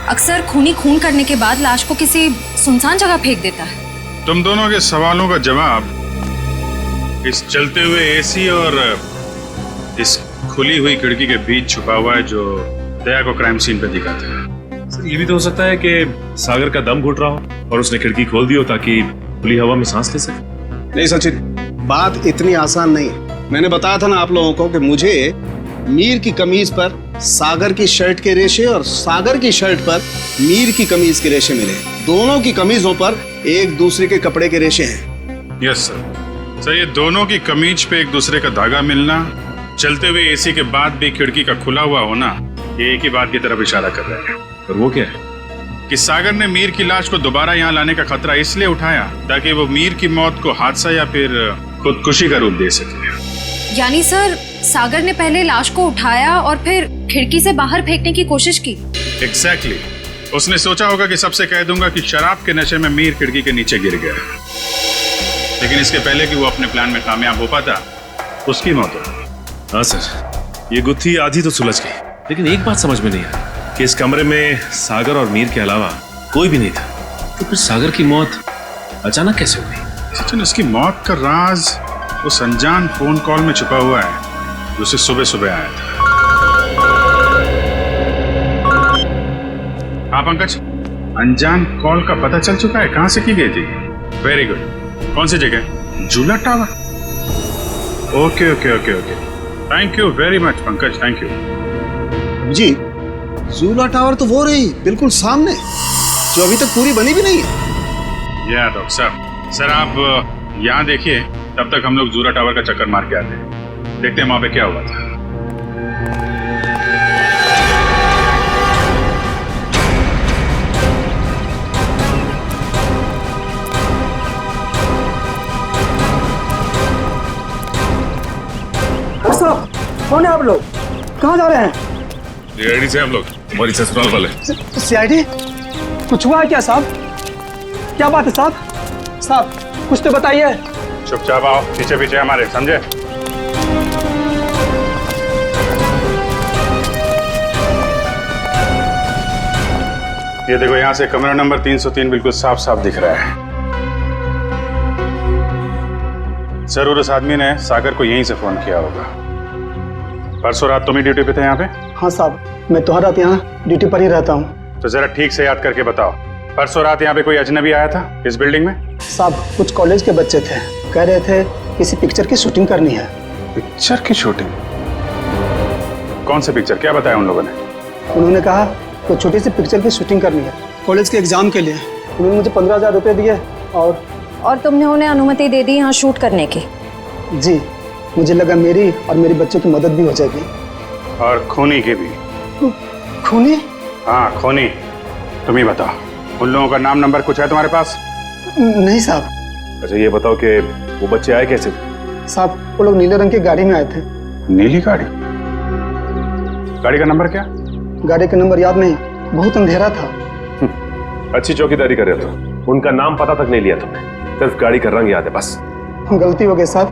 S21: अक्सर खूनी खून करने के बाद लाश को किसी सुनसान जगह फेंक देता है।
S7: तुम दोनों के सवालों का जवाब इस चलते हुए एसी और इस खुली हुई खिड़की के बीच छुपा हुआ है, जो दया को क्राइम सीन पे दिखाता है।
S17: सर, ये भी तो हो सकता है कि सागर का दम घुट रहा हो और उसने खिड़की खोल दी हो ताकि खुली हवा में सांस ले सके।
S20: नहीं सचिन, बात इतनी आसान नहीं है। मैंने बताया था ना आप लोगों को कि मुझे मीर की कमीज पर सागर की शर्ट के रेशे और सागर की शर्ट पर मीर की कमीज के रेशे मिले। दोनों की कमीजों पर एक दूसरे के कपड़े के रेशे हैं।
S7: Yes sir. सर, ये दोनों की कमीज पे एक दूसरे का धागा मिलना, चलते हुए एसी के बाद भी खिड़की का खुला हुआ होना, ये एक ही बात की तरफ इशारा कर रहा है।
S17: और वो क्या है?
S7: कि सागर ने मीर की लाश को दोबारा यहाँ लाने का खतरा इसलिए उठाया ताकि वो मीर की मौत को हादसा या फिर खुदकुशी का रूप दे सके।
S21: यानी सर, सागर ने पहले लाश को उठाया और फिर खिड़की से बाहर फेंकने की कोशिश की।
S7: एग्जैक्टली। उसने सोचा होगा कि सबसे कह दूंगा कि शराब के नशे में मीर खिड़की के नीचे गिर गया, लेकिन इसके पहले कि वो अपने प्लान में कामयाब हो पाता, उसकी मौत हो गई।
S17: हाँ सर, ये गुत्थी आधी तो सुलझ गई, लेकिन एक बात समझ में नहीं आई कि इस कमरे में सागर और मीर के अलावा कोई भी नहीं था, तो फिर सागर की मौत अचानक कैसे हो गई?
S7: सचिन, उसकी मौत का राज उस अनजान फोन कॉल में छुपा हुआ है जो उसे सुबह सुबह आया था। हाँ पंकज, अनजान कॉल का पता चल चुका है कहाँ से की गई थी? Very good. कौन सी जगह? झूला tower. Okay okay okay okay, thank you very much Pankaj, thank you.
S20: जी, झूला टावर तो वो रही बिल्कुल सामने, जो अभी तक पूरी बनी भी नहीं है।
S7: या डॉक्टर साहब, सर आप यहाँ देखिए, तब तक हम लोग झूला टावर का चक्कर मार के आते हैं, देखते हैं वहां पे क्या हुआ था।
S14: साहब, कौन है आप लोग? कहाँ जा रहे हैं?
S17: सीआईडी से हम लोग, तुम्हारी ससुराल वाले।
S14: सीआईडी? कुछ हुआ है क्या साहब? क्या बात है साहब? साहब, कुछ तो बताइए।
S7: चुपचाप आओ, पीछे पीछे हमारे, समझे? ये देखो, यहाँ से कमरा नंबर 303 बिल्कुल साफ साफ दिख रहा है। जरूर उस आदमी ने सागर को यहीं से फोन किया होगा। परसों रात तुम ही ड्यूटी पे थे यहाँ पे?
S14: हाँ साहब, मैं तो हर रात यहाँ ड्यूटी पर ही रहता हूँ।
S7: तो जरा ठीक से याद करके बताओ, परसों रात यहाँ पे कोई अजनबी आया था इस बिल्डिंग में?
S14: साहब, कुछ कॉलेज के बच्चे थे, कह रहे थे किसी पिक्चर की शूटिंग करनी है।
S7: पिक्चर की शूटिंग? कौन सी पिक्चर, क्या बताया उन लोगों ने?
S14: उन्होंने कहा तो छोटी सी पिक्चर की शूटिंग करनी है कॉलेज के एग्जाम के लिए। उन्होंने मुझे 15,000 रुपये दिए और
S21: तुमने उन्हें अनुमति दे दी यहाँ शूट करने की?
S14: जी, मुझे लगा मेरी और मेरे बच्चों की मदद भी हो जाएगी।
S7: और खूनी की भी।
S14: खूनी?
S7: हाँ खूनी। तुम ही बताओ, उन लोगों का नाम नंबर कुछ है तुम्हारे पास?
S14: नहीं साहब।
S17: अच्छा ये बताओ कि वो बच्चे आए कैसे थे?
S14: साहब, वो लोग नीले रंग की गाड़ी में आए थे।
S7: नीली गाड़ी? गाड़ी का नंबर क्या?
S15: गाड़ी का नंबर याद नहीं, बहुत अंधेरा था।
S17: अच्छी चौकीदारी कर रहे हो तो। उनका नाम पता तक नहीं लिया तुमने, सिर्फ गाड़ी का रंग याद है बस।
S15: गलती हो गई साहब।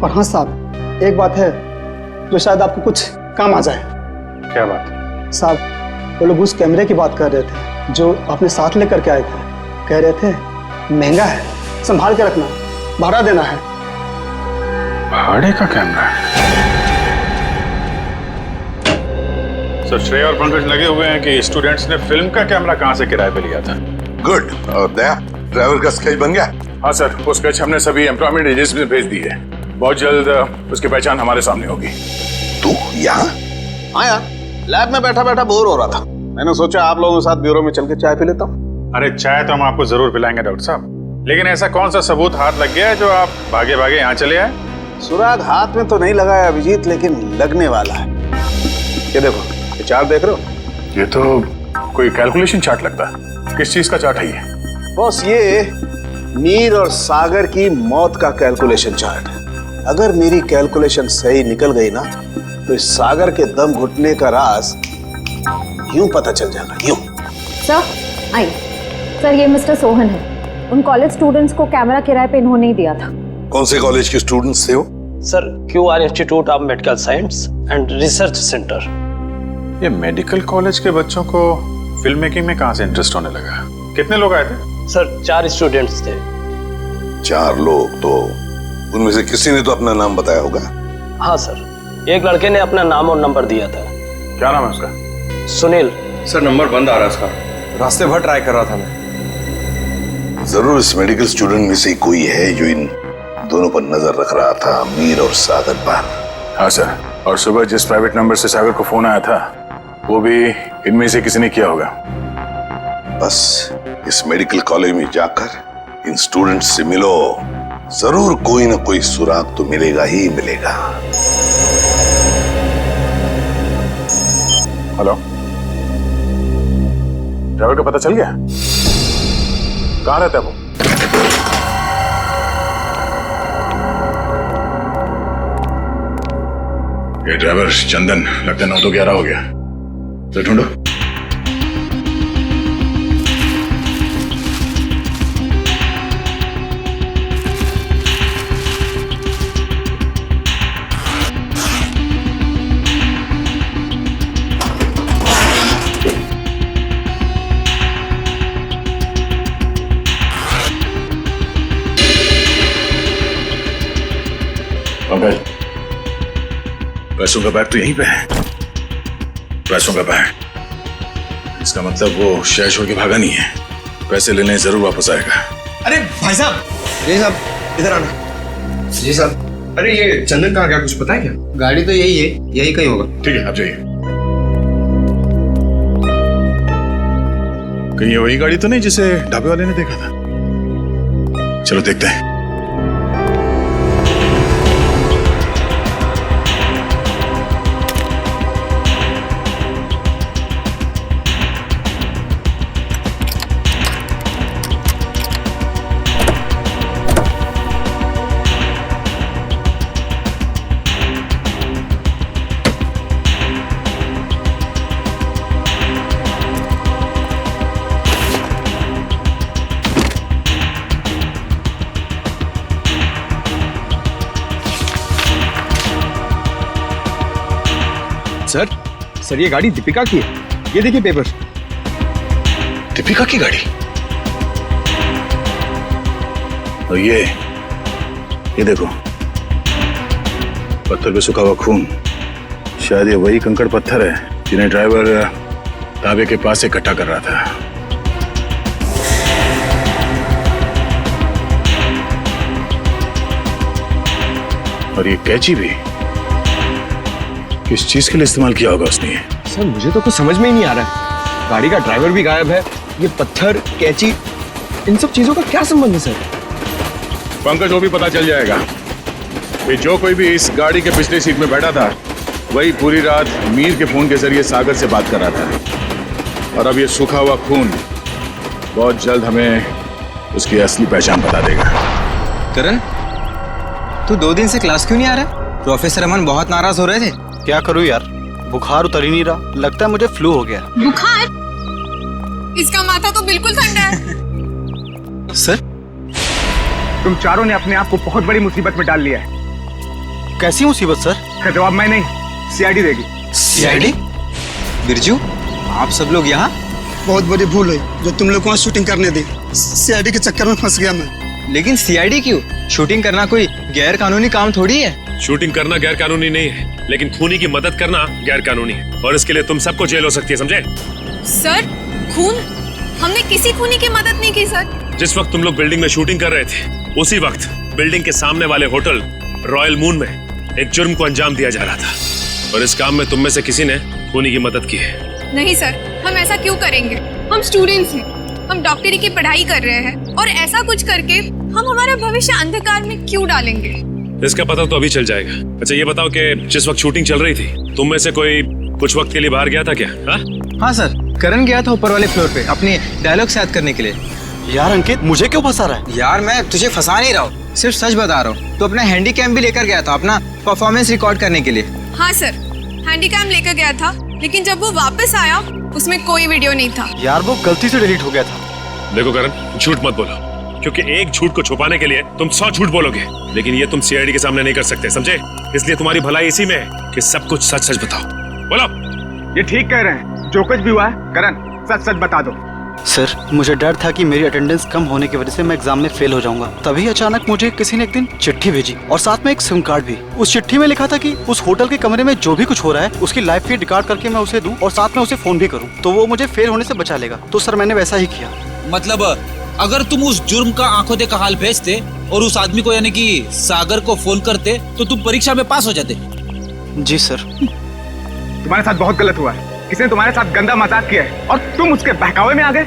S15: पर हाँ साहब, एक बात है जो शायद आपको कुछ काम आ जाए।
S7: क्या बात?
S15: साहब वो लोग उस कैमरे की बात कर रहे थे जो आपने साथ लेकर के आए थे। कह रहे थे महंगा है, संभाल के रखना, भाड़ा देना है।
S7: भाड़े का कैमरा? सर श्रेया और पंकज लगे हुए हैं कि स्टूडेंट्स ने फिल्म का कैमरा कहां से किराए पे लिया था।
S3: गुड। और दया, ड्राइवर का स्केच बन गया?
S7: हाँ सर, वो स्केच हमने सभी एम्प्लॉयमेंट एजेंसी में भेज दी है। बहुत जल्द उसकी पहचान हमारे सामने होगी।
S3: तू यहाँ?
S20: हाँ यार, लैब में बैठा बैठा बोर हो रहा था, मैंने सोचा आप लोगों के साथ ब्यूरो में चल के चाय पी लेता हूँ।
S7: अरे चाय तो हम आपको जरूर पिलाएंगे डॉक्टर साहब, लेकिन ऐसा कौन सा सबूत हाथ लग गया है जो आप भागे भागे यहाँ चले आए?
S20: सुराग हाथ में तो नहीं लगा है अभिजीत, लेकिन लगने वाला है। ये देखो, ये चार्ट देख रहे हो?
S7: ये तो कोई कैलकुलेशन चार्ट लगता है। किस चीज का चार्ट है ये?
S20: बॉस ये मीर और सागर की मौत का कैलकुलेशन चार्ट है। अगर मेरी कैलकुलेशन सही निकल गई ना तो इस सागर के दम घुटने का राज यूं पता चल जाएगा, यूं।
S21: सर आइए। सर ये मिस्टर सोहन है, उन कॉलेज स्टूडेंट्स को कैमरा किराए पे इन्होंने ही दिया था।
S3: कौन से कॉलेज के स्टूडेंट्स थे वो?
S10: Sir QR institute of medical science and research centre.
S7: ये मेडिकल कॉलेज के बच्चों को फिल्म मेकिंग में कहाँ से इंटरेस्ट होने लगा? कितने लोग आए थे?
S10: सर 4 स्टूडेंट्स थे।
S3: 4 लोग? तो उनमें से किसी ने तो अपना नाम बताया होगा।
S10: हाँ सर, एक लड़के ने अपना नाम और नंबर दिया था।
S7: क्या नाम है उसका?
S10: सुनील।
S22: सर नंबर बंद आ रहा है उसका, रास्ते भर ट्राई कर रहा था मैं।
S3: जरूर इस मेडिकल स्टूडेंट में से कोई है जो इन दोनों पर नजर रख रहा था, मीर और सागर पर।
S7: हाँ सर, और सुबह जिस प्राइवेट नंबर से सागर को फोन आया था वो भी इनमें से किसी ने किया होगा।
S3: बस इस मेडिकल कॉलेज में जाकर इन स्टूडेंट्स से मिलो, जरूर कोई ना कोई सुराग तो मिलेगा ही मिलेगा।
S7: हेलो, ड्राइवर का पता चल गया? कहाँ रहता है वो? ये ड्राइवर चंदन, लगता है 9 तो 11 हो गया। तो ढूंढो। पंकज, पैसों का बैग तो यहीं पे है। पैसों का बैग, इसका मतलब वो शहर छोड़ के भागा नहीं है। पैसे लेने जरूर वापस आएगा।
S22: अरे भाई साहब, जी साहब इधर आना। जी साहब। अरे ये चंदन कहाँ गया, कुछ पता है क्या? गाड़ी तो यही है, यही कहीं होगा।
S7: ठीक है, आप जाइए। कहीं ये वही गाड़ी तो नहीं जिसे ढाबे वाले ने देखा था? चलो देखते हैं।
S22: सर ये गाड़ी दीपिका की है, ये देखिए पेपर।
S7: दीपिका की गाड़ी? और ये देखो, पत्थर पे सूखा हुआ खून। शायद ये वही कंकड़ पत्थर है जिन्हें ड्राइवर ढाबे के पास इकट्ठा कर रहा था। और ये कैंची भी किस चीज के लिए इस्तेमाल किया होगा उसने?
S22: सर मुझे तो कुछ समझ में ही नहीं आ रहा है। गाड़ी का ड्राइवर भी गायब है, ये पत्थर, कैंची, इन सब चीजों का क्या संबंध है सर?
S7: पंकज, वो भी पता चल जाएगा कि जो कोई भी इस गाड़ी के पिछले सीट में बैठा था वही पूरी रात मीर के फोन के जरिए सागर से बात कर रहा था। और अब ये सूखा हुआ खून बहुत जल्द हमें उसकी असली पहचान बता देगा।
S1: करण, तू 2 दिन से क्लास क्यों नहीं आ रहा? प्रोफेसर अमन बहुत नाराज हो रहे थे।
S8: क्या करूं यार,
S14: बुखार उतर ही नहीं रहा, लगता है मुझे फ्लू हो गया।
S13: बुखार? इसका माथा तो बिल्कुल ठंडा है।
S14: सर,
S6: तुम चारों ने अपने आप को बहुत बड़ी मुसीबत में डाल लिया है।
S14: कैसी मुसीबत सर?
S6: का जवाब मैं नहीं, सीआईडी देगी।
S14: सीआईडी? बिरजू, आप सब लोग यहाँ?
S15: बहुत बड़ी भूल है जो तुम लोग को शूटिंग करने दी। सीआईडी के चक्कर में फंस गया मैं।
S14: लेकिन सीआईडी क्यों? शूटिंग करना कोई गैर कानूनी काम थोड़ी है।
S17: शूटिंग करना गैर कानूनी नहीं है, लेकिन खूनी की मदद करना गैर कानूनी है, और इसके लिए तुम सबको जेल हो सकती है, समझे?
S13: सर, खून? हमने किसी खूनी की मदद नहीं की सर।
S17: जिस वक्त तुम लोग बिल्डिंग में शूटिंग कर रहे थे, उसी वक्त बिल्डिंग के सामने वाले होटल रॉयल मून में एक जुर्म को अंजाम दिया जा रहा था, और इस काम में तुम में से किसी ने खूनी की मदद की है।
S13: नहीं सर, हम ऐसा क्यों करेंगे? हम स्टूडेंट्स हैं, हम डॉक्टरी की पढ़ाई कर रहे हैं, और ऐसा कुछ करके हम हमारा भविष्य अंधकार में क्यों डालेंगे?
S17: इसका पता तो अभी चल जाएगा। अच्छा ये बताओ कि जिस वक्त शूटिंग चल रही थी, तुम में से कोई कुछ वक्त के लिए बाहर गया था क्या?
S14: हाँ सर, करण गया था ऊपर वाले फ्लोर पे अपने डायलॉग याद करने के लिए। यार अंकित, मुझे क्यों फंसा रहा है? यार मैं तुझे फंसा नहीं रहा हूँ, सिर्फ सच बता रहा हूँ। तो अपना हैंडी कैम भी लेकर गया था अपना परफॉर्मेंस रिकॉर्ड करने के लिए।
S13: हाँ सर, हैंडीकैम लेकर गया था, लेकिन जब वो वापस आया उसमें कोई वीडियो नहीं था।
S14: यार वो गलती से डिलीट हो गया था।
S17: देखो करण, झूठ मत बोलो, क्योंकि एक झूठ को छुपाने के लिए तुम 100 झूठ बोलोगे, लेकिन ये तुम सीआईडी के सामने नहीं कर सकते, समझे? इसलिए तुम्हारी भलाई इसी में है कि सब कुछ सच सच बताओ। बोलो।
S6: ये ठीक कह रहे हैं, जो कुछ भी हुआ है करण सच सच बता दो।
S14: सर, मुझे डर था कि मेरी अटेंडेंस कम होने की वजह से मैं एग्जाम में फेल हो जाऊंगा। तभी अचानक मुझे किसी ने एक दिन चिट्ठी भेजी, और साथ में एक सिम कार्ड भी। उस चिट्ठी में लिखा था कि उस होटल के कमरे में जो भी कुछ हो रहा है उसकी लाइव फीड रिकॉर्ड करके मैं उसे दूं, और साथ में उसे फोन भी करूं, तो वो मुझे फेल होने से बचा लेगा। तो सर मैंने वैसा ही किया।
S1: मतलब अगर तुम उस जुर्म का आंखों देखा हाल भेजते और उस आदमी को यानी कि सागर को फोन करते, तो तुम परीक्षा में पास हो जाते।
S14: जी सर।
S6: तुम्हारे साथ बहुत गलत हुआ है, किसी ने तुम्हारे साथ गंदा मजाक किया है और तुम उसके बहकावे में आ गए।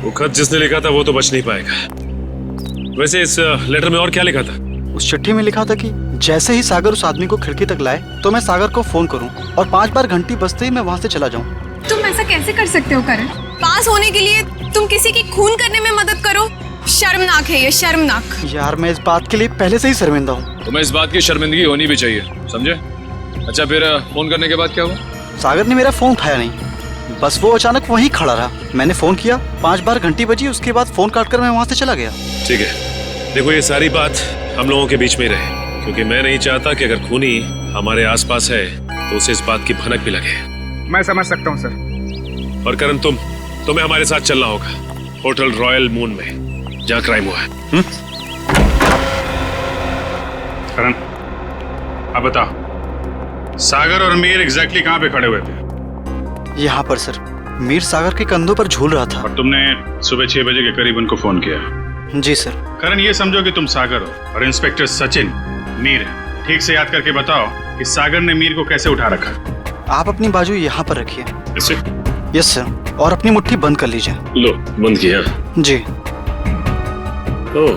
S17: वो खत जिसने लिखा था वो तो बच नहीं पाएगा। वैसे इस लेटर में और क्या लिखा था?
S14: उस चिट्ठी में लिखा था कि जैसे ही सागर उस आदमी को खिड़की तक लाए तो मैं सागर को फोन करूं, और 5 बार घंटी बजते ही मैं वहां से चला जाऊं।
S13: तुम ऐसा कैसे कर सकते हो करण? पास होने के लिए तुम किसी की खून करने में मदद करो? शर्मनाक है ये, शर्मनाक।
S14: यार मैं इस बात के लिए पहले से ही शर्मिंदा हूँ।
S8: तुम्हें इस बात की शर्मिंदगी होनी भी चाहिए, समझे? अच्छा फिर फोन करने के बाद क्या हुआ?
S14: सागर ने मेरा फोन उठाया नहीं, बस वो अचानक वहीं खड़ा रहा। मैंने फोन किया, 5 बार घंटी बजी, उसके बाद फोन काटकर मैं वहां से चला गया।
S17: ठीक है, देखो ये सारी बात हम लोगों के बीच में ही रहे, क्योंकि मैं नहीं चाहता कि अगर खूनी हमारे आसपास है तो उसे इस बात की भनक भी लगे।
S6: मैं समझ सकता हूँ सर।
S17: और करण तुम्हें हमारे साथ चलना होगा होटल रॉयल मून में, जहाँ क्राइम हुआ है।
S7: करण, अब बताओ, सागर और मीर एग्जैक्टली कहाँ पे खड़े हुए थे?
S14: यहाँ पर सर। मीर सागर के कंधों पर झूल रहा था।
S7: और तुमने सुबह 6 बजे के करीब उनको फोन किया?
S14: जी सर।
S7: करण, ये समझो कि तुम सागर हो और इंस्पेक्टर सचिन मीर है। ठीक से याद करके बताओ कि सागर ने मीर को कैसे उठा रखा?
S14: आप अपनी बाजू यहाँ पर रखिए।
S7: इसे?
S14: यस सर, और अपनी मुट्ठी बंद कर लीजिए।
S17: लो, बंद किया?
S14: जी।
S17: ओह,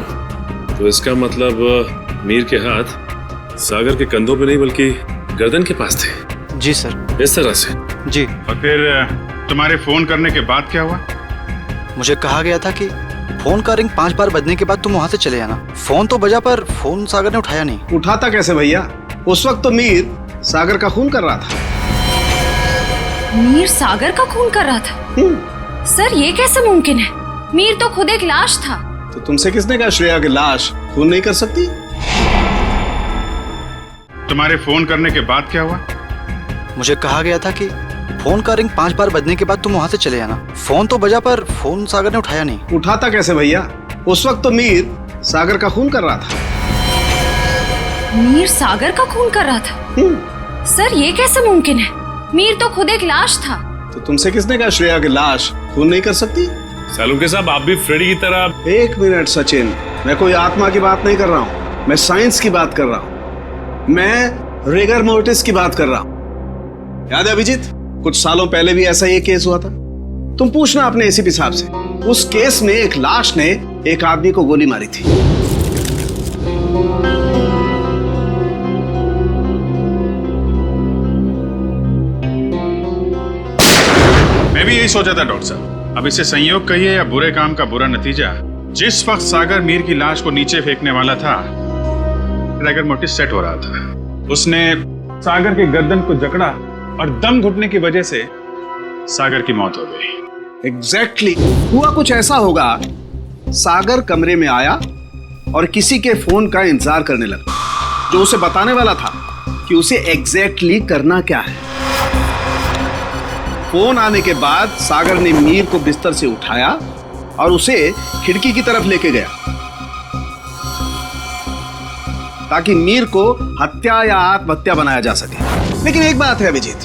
S17: तो इसका मतलब मीर के हाथ सागर के कंधों पे नहीं बल्कि गर्दन के पास थे।
S14: जी सर।
S17: इस तरह से?
S14: जी।
S7: और फिर तुम्हारे फोन करने के बाद क्या हुआ?
S14: मुझे कहा गया था कि फोन का रिंग 5 बार बजने के बाद तुम वहां से चले जाना। फोन तो बजा पर फोन सागर ने उठाया नहीं।
S20: उठाता कैसे भैया? उस वक्त तो मीर सागर का खून कर रहा था।
S21: मीर सागर का खून कर रहा था? सर ये कैसे मुमकिन है? मीर तो खुद एक लाश था।
S20: तो तुमसे किसने कहा श्रेया की लाश खून नहीं कर सकती?
S7: तुम्हारे फोन करने के बाद क्या हुआ?
S14: मुझे कहा गया था कि फोन का रिंग 5 बार बजने के बाद तुम वहां से चले जाना। फोन तो बजा पर फोन सागर ने उठाया नहीं।
S20: उठाता कैसे भैया? उस वक्त तो मीर सागर का खून कर रहा था।
S21: मीर सागर का खून कर रहा था? सर ये कैसे मुमकिन है? मीर तो खुद एक लाश था।
S20: तो तुमसे किसने कहा श्रेया की लाश खून नहीं कर सकती?
S17: सालुंके साहब, आप भी फ्रेडी की तरह।
S20: 1 मिनट सचिन, मैं कोई आत्मा की बात नहीं कर रहा हूँ, मैं साइंस की बात कर रहा हूँ। मैं रिगर मोर्टिस की बात कर रहा हूँ। याद है अभिजीत, कुछ सालों पहले भी ऐसा ही केस हुआ था। तुम पूछना अपने एसीपी साहब से, उस केस में एक लाश ने एक आदमी को गोली मारी थी।
S7: मैं भी यही सोचा था डॉक्टर साहब। अब इसे संयोग कहिए या बुरे काम का बुरा नतीजा, जिस वक्त सागर मीर की लाश को नीचे फेंकने वाला था, रैगर मोटिस सेट हो रहा था। उसने सागर के गर्दन को जकड़ा और दम घुटने की वजह से सागर की मौत हो गई।
S20: एग्जैक्टली हुआ कुछ ऐसा होगा, सागर कमरे में आया और किसी के फोन का इंतजार करने लगा जो उसे बताने वाला था कि उसे एग्जैक्टली करना क्या है। फोन आने के बाद सागर ने मीर को बिस्तर से उठाया और उसे खिड़की की तरफ लेके गया ताकि मीर को हत्या या आत्महत्या बनाया जा सके। लेकिन एक बात है अभिजीत,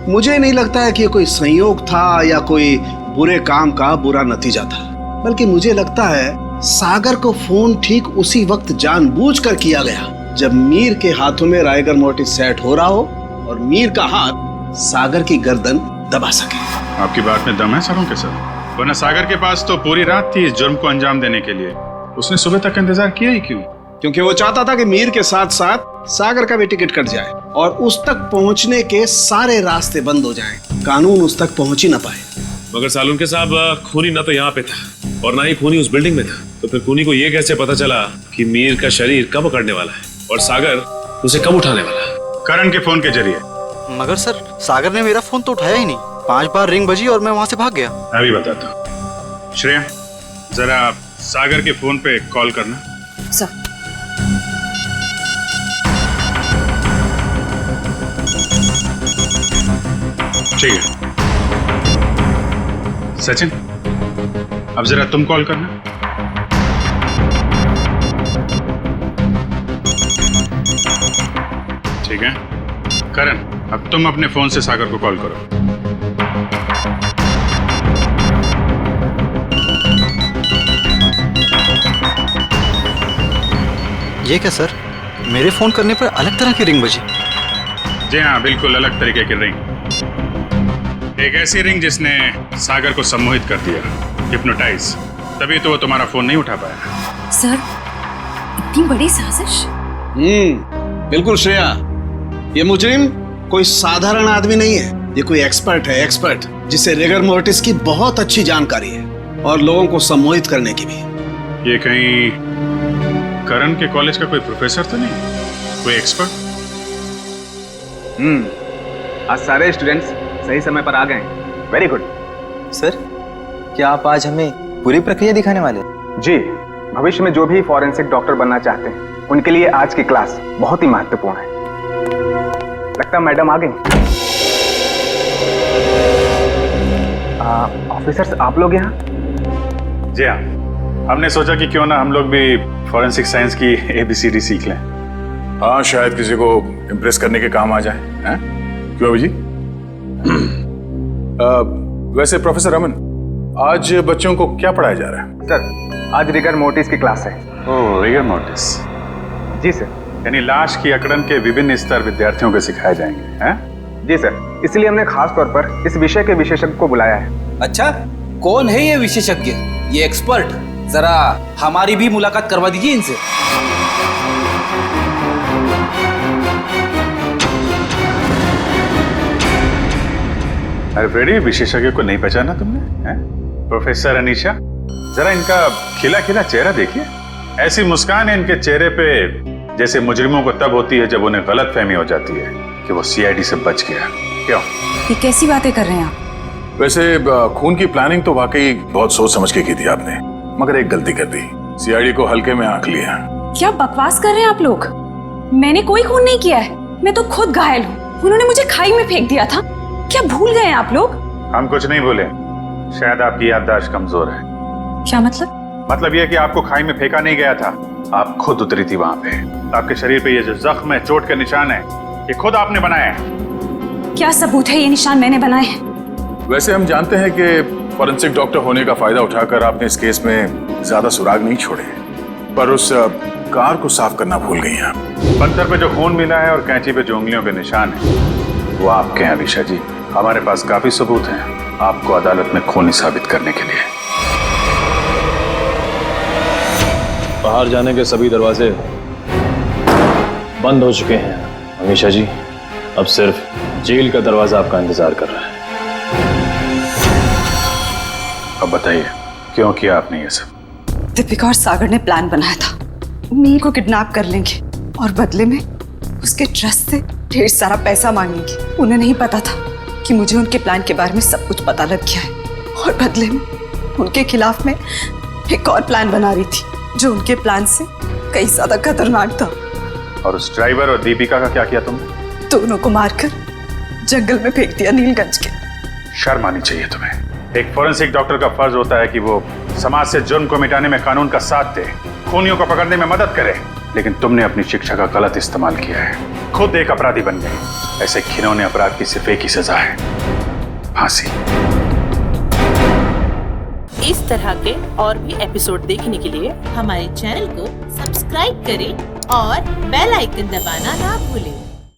S20: मुझे नहीं लगता है कि ये कोई संयोग था या कोई बुरे काम का बुरा नतीजा था, बल्कि मुझे लगता है सागर को फोन ठीक उसी वक्त जानबूझकर किया गया जब मीर के हाथों में राइगर मोर्टिस सेट हो रहा हो और मीर का हाथ सागर की गर्दन दबा सके।
S7: आपकी बात में दम है सरों के साथ, वरना सागर के पास तो पूरी रात थी इस जुर्म को अंजाम देने के लिए। उसने सुबह तक इंतजार किया ही क्यों?
S20: क्योंकि वो चाहता था कि मीर के साथ साथ सागर का भी टिकट कट जाए और उस तक पहुंचने के सारे रास्ते बंद हो जाएं, कानून उस तक पहुंच ही ना पाए।
S17: मगर सालुंके साहब, खूनी ना तो यहाँ पे था और ना ही खूनी उस बिल्डिंग में था, तो फिर खूनी को ये कैसे पता चला कि मीर का शरीर कब पकड़ने वाला है और सागर उसे कब उठाने वाला है?
S7: करण के फोन के जरिए।
S14: मगर सर, सागर ने मेरा फोन तो उठाया ही नहीं। 5 बार रिंग बजी और मैं वहां से भाग गया।
S7: मैं भी बताता हूँ। श्रेया, जरा सागर के फोन पे कॉल करना।
S21: सर।
S7: ठीक है। सचिन, अब जरा तुम कॉल करना। ठीक है। करण, अब तुम अपने फोन से सागर को कॉल करो।
S14: ये क्या सर, मेरे फोन करने पर अलग तरह की रिंग बजी?
S7: जी हाँ, बिल्कुल अलग तरीके की रिंग। एक ऐसी रिंग जिसने सागर को सम्मोहित कर दिया, हिप्नोटाइज। तभी तो वो तुम्हारा फोन नहीं उठा पाया।
S21: सर, इतनी बड़ी साजिश?
S20: बिल्कुल श्रेया, ये मुजरिम कोई साधारण आदमी नहीं है, ये कोई एक्सपर्ट है, एक्सपर्ट जिसे रिगर मोर्टिस की बहुत अच्छी जानकारी है और लोगों को सम्मोहित करने की भी।
S7: ये कहीं करण के कॉलेज का कोई प्रोफेसर तो नहीं, कोई एक्सपर्ट?
S22: आज सारे स्टूडेंट्स सही समय पर आ गए। Very good.
S2: सर, क्या आप आज हमें पूरी प्रक्रिया दिखाने वाले?
S22: जी, भविष्य में जो भी फॉरेंसिक डॉक्टर बनना चाहते हैं उनके लिए आज की क्लास बहुत ही महत्वपूर्ण है। लगता है मैडम आ गई। ऑफिसर्स, आप लोग यहाँ?
S7: जी हाँ, हमने सोचा कि क्यों ना हम लोग भी फॉरेंसिक साइंस की ABCD सीख लें।
S6: हाँ, शायद किसी को इम्प्रेस करने के काम आ जाए। हैं? क्यों अभी जी? वैसे प्रोफेसर रमन, आज बच्चों को क्या पढ़ाया जा रहा है?
S22: सर, आज रिगर मोर्टिस की क्लास है।
S7: ओह, रिगर मोर्टिस।
S22: जी सर।
S7: यानी लाश की अकड़न के विभिन्न स्तर विद्यार्थियों को सिखाए जाएंगे, हैं?
S22: जी सर, इसलिए हमने खास तौर पर इस विषय के विशेषज्ञ को बुलाया है।
S1: अच्छा, कौन है ये विशेषज्ञ, ये एक्सपर्ट? जरा हमारी भी मुलाकात करवा दीजिए इनसे।
S7: अरे फ्रेडी, विशेषज्ञ को नहीं पहचाना तुमने? हैं? प्रोफेसर अनीशा, जरा इनका खिला खिला चेहरा देखिए। ऐसी मुस्कान है इनके चेहरे पे जैसे मुजरिमों को तब होती है जब उन्हें गलत फहमी हो जाती है कि वो CID से बच गया। क्यों?
S21: ये कैसी बातें कर रहे हैं आप?
S6: वैसे खून की प्लानिंग तो वाकई बहुत सोच समझ के की थी आपने, मगर एक गलती कर दी, CID को हल्के में आंक लिया।
S21: क्या बकवास कर रहे हैं आप लोग? मैंने कोई खून नहीं किया है, मैं तो खुद घायल हूँ। उन्होंने मुझे खाई में फेंक दिया था। क्या भूल गए हैं आप लोग?
S7: हम कुछ नहीं भूले, शायद आपकी याददाश्त कमजोर है।
S21: क्या मतलब?
S7: मतलब यह कि आपको खाई में फेंका नहीं गया था, आप खुद उतरी थी वहां पे। आपके शरीर पे ये जो जख्म है, चोट के निशान है, ये खुद आपने बनाए हैं।
S21: क्या सबूत है ये निशान मैंने बनाए हैं?
S6: वैसे हम जानते हैं कि फॉरेंसिक डॉक्टर होने का फायदा उठाकर आपने इस केस में ज्यादा सुराग नहीं छोड़े, पर उस कार को साफ करना भूल गई आप।
S7: पत्थर पे जो खून मिला है और कैंची पे जो उंगलियों के निशान है, वो आपके हैं अनीशा जी। हमारे पास काफी सबूत हैं आपको अदालत में खूनी साबित करने के लिए।
S17: बाहर जाने के सभी दरवाजे बंद हो चुके हैं अनीशा जी, अब सिर्फ जेल का दरवाजा आपका इंतजार कर रहा है।
S7: अब बताइए, क्यों किया आपने ये सब?
S21: दीपिका और सागर ने प्लान बनाया था, मीर को किडनैप कर लेंगे और बदले में उसके ट्रस्ट से
S19: ढेर सारा पैसा मांगेंगी। उन्हें नहीं पता था कि मुझे उनके प्लान के बारे में सब कुछ पता लग गया है और बदले में उनके खिलाफ में एक और प्लान बना रही थी जो उनके प्लान से कई ज्यादा खतरनाक था।
S7: और उस ड्राइवर और दीपिका का क्या किया तुमने?
S19: दोनों को मारकर जंगल में फेंक दिया नीलगंज के।
S7: शर्म आनी चाहिए तुम्हें। एक फोरेंसिक डॉक्टर का फर्ज होता है कि वो समाज से जुर्म को मिटाने में कानून का साथ दे, खूनियों को पकड़ने में मदद करे, लेकिन तुमने अपनी शिक्षा का गलत इस्तेमाल किया है। खुद एक अपराधी बन गए। ऐसे घिनौने अपराध की सिर्फ एक ही सजा है, फांसी।
S5: इस तरह के और भी एपिसोड देखने के लिए हमारे चैनल को सब्सक्राइब करें और बेल आइकन दबाना ना भूलें।